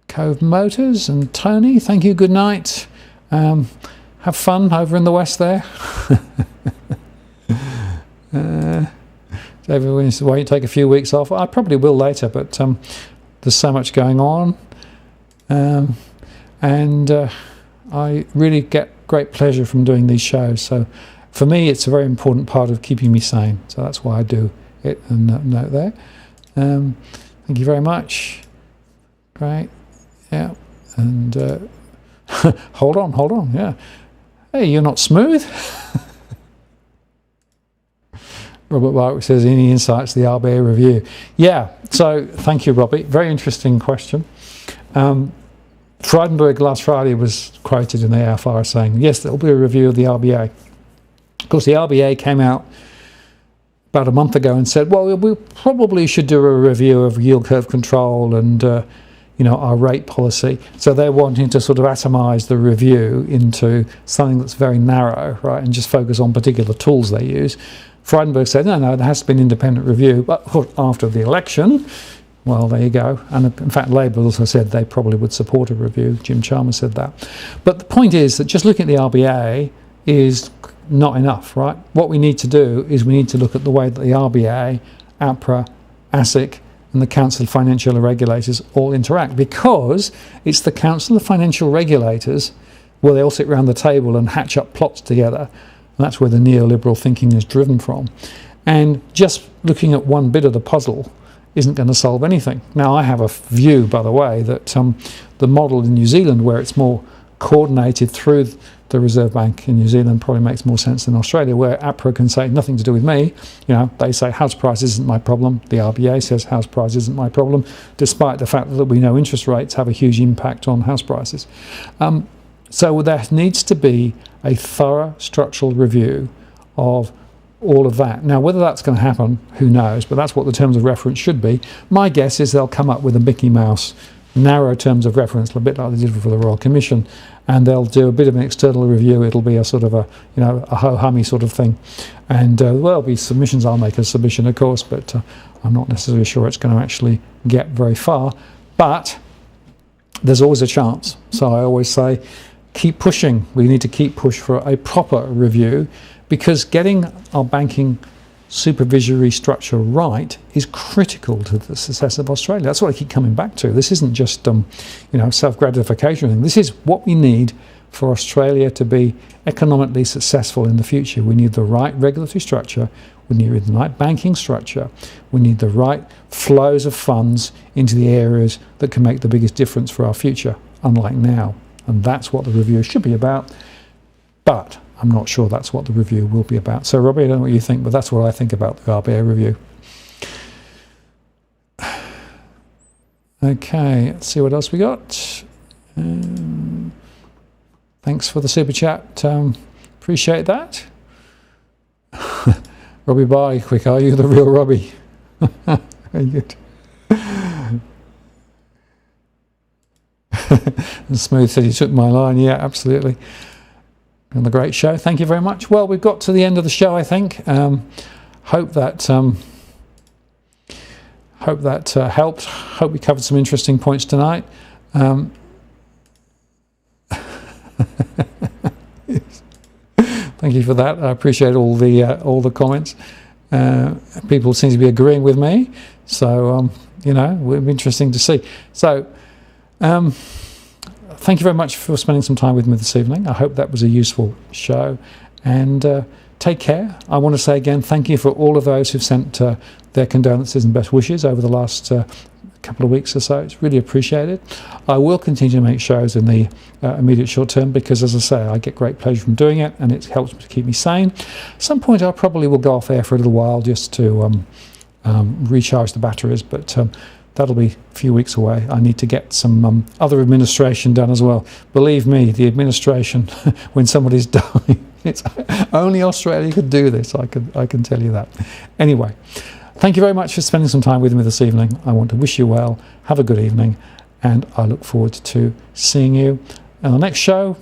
Cove Motors and Tony. Thank you. Good night. Have fun over in the west there. Everyone says, why don't you take a few weeks off? I probably will later, but there's so much going on. And I really get great pleasure from doing these shows. So for me, it's a very important part of keeping me sane. So that's why I do it, and note there. Thank you very much. Great. Yeah. And hold on. Yeah. Hey, you're not smooth. Robert Barwick says, any insights to the RBA review? Yeah, so thank you, Robbie. Very interesting question. Frydenberg last Friday was quoted in the AFR saying, yes, there will be a review of the RBA. Of course, the RBA came out about a month ago and said, well, we probably should do a review of yield curve control and our rate policy. So they're wanting to sort of atomise the review into something that's very narrow, right, and just focus on particular tools they use. Frydenberg said, no, there has to be an independent review, but after the election, well, there you go. And in fact, Labour also said they probably would support a review. Jim Chalmers said that. But the point is that just looking at the RBA is not enough, right? What we need to do is we need to look at the way that the RBA, APRA, ASIC, and the Council of Financial Regulators all interact, because it's the Council of Financial Regulators where they all sit around the table and hatch up plots together. And that's where the neoliberal thinking is driven from. And just looking at one bit of the puzzle isn't going to solve anything. Now, I have a view, by the way, that the model in New Zealand, where it's more coordinated through the Reserve Bank in New Zealand, probably makes more sense than Australia, where APRA can say nothing to do with me. They say house price isn't my problem. The RBA says house price isn't my problem, despite the fact that we know interest rates have a huge impact on house prices. So there needs to be a thorough structural review of all of that. Now, whether that's going to happen, who knows, but that's what the terms of reference should be. My guess is they'll come up with a Mickey Mouse narrow terms of reference, a bit like they did for the Royal Commission, and they'll do a bit of an external review. It'll be a sort of a ho-hummy sort of thing, and there'll be submissions. I'll make a submission, of course, but I'm not necessarily sure it's going to actually get very far, but there's always a chance. So I always say, keep pushing. We need to keep push for a proper review, because getting our banking supervisory structure right is critical to the success of Australia. That's what I keep coming back to. This isn't just self-gratification. This is what we need for Australia to be economically successful in the future. We need the right regulatory structure. We need the right banking structure. We need the right flows of funds into the areas that can make the biggest difference for our future, unlike now. And that's what the review should be about. But I'm not sure that's what the review will be about. So, Robbie, I don't know what you think, but that's what I think about the RBA review. Okay, let's see what else we got. Thanks for the super chat. Appreciate that. Robbie Barwick, are you the real Robbie? Very good. And Smooth said he took my line. Yeah, absolutely. And the great show. Thank you very much. Well, we've got to the end of the show, I think. Hope that helped. Hope we covered some interesting points tonight. Thank you for that. I appreciate all the comments. People seem to be agreeing with me, so it'll be interesting to see. So. Thank you very much for spending some time with me this evening. I hope that was a useful show, and take care. I want to say again, thank you for all of those who've sent their condolences and best wishes over the last couple of weeks or so. It's really appreciated. I will continue to make shows in the immediate short term, because, as I say, I get great pleasure from doing it, and it helps to keep me sane. At some point I probably will go off air for a little while just to recharge the batteries, but that'll be a few weeks away. I need to get some other administration done as well. Believe me, the administration, when somebody's dying, it's only Australia could do this. I can tell you that. Anyway, thank you very much for spending some time with me this evening. I want to wish you well. Have a good evening, and I look forward to seeing you on the next show.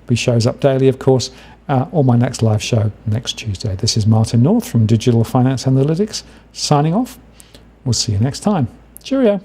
Be shows up daily, of course, or my next live show next Tuesday. This is Martin North from Digital Finance Analytics, signing off. We'll see you next time. Cheerio.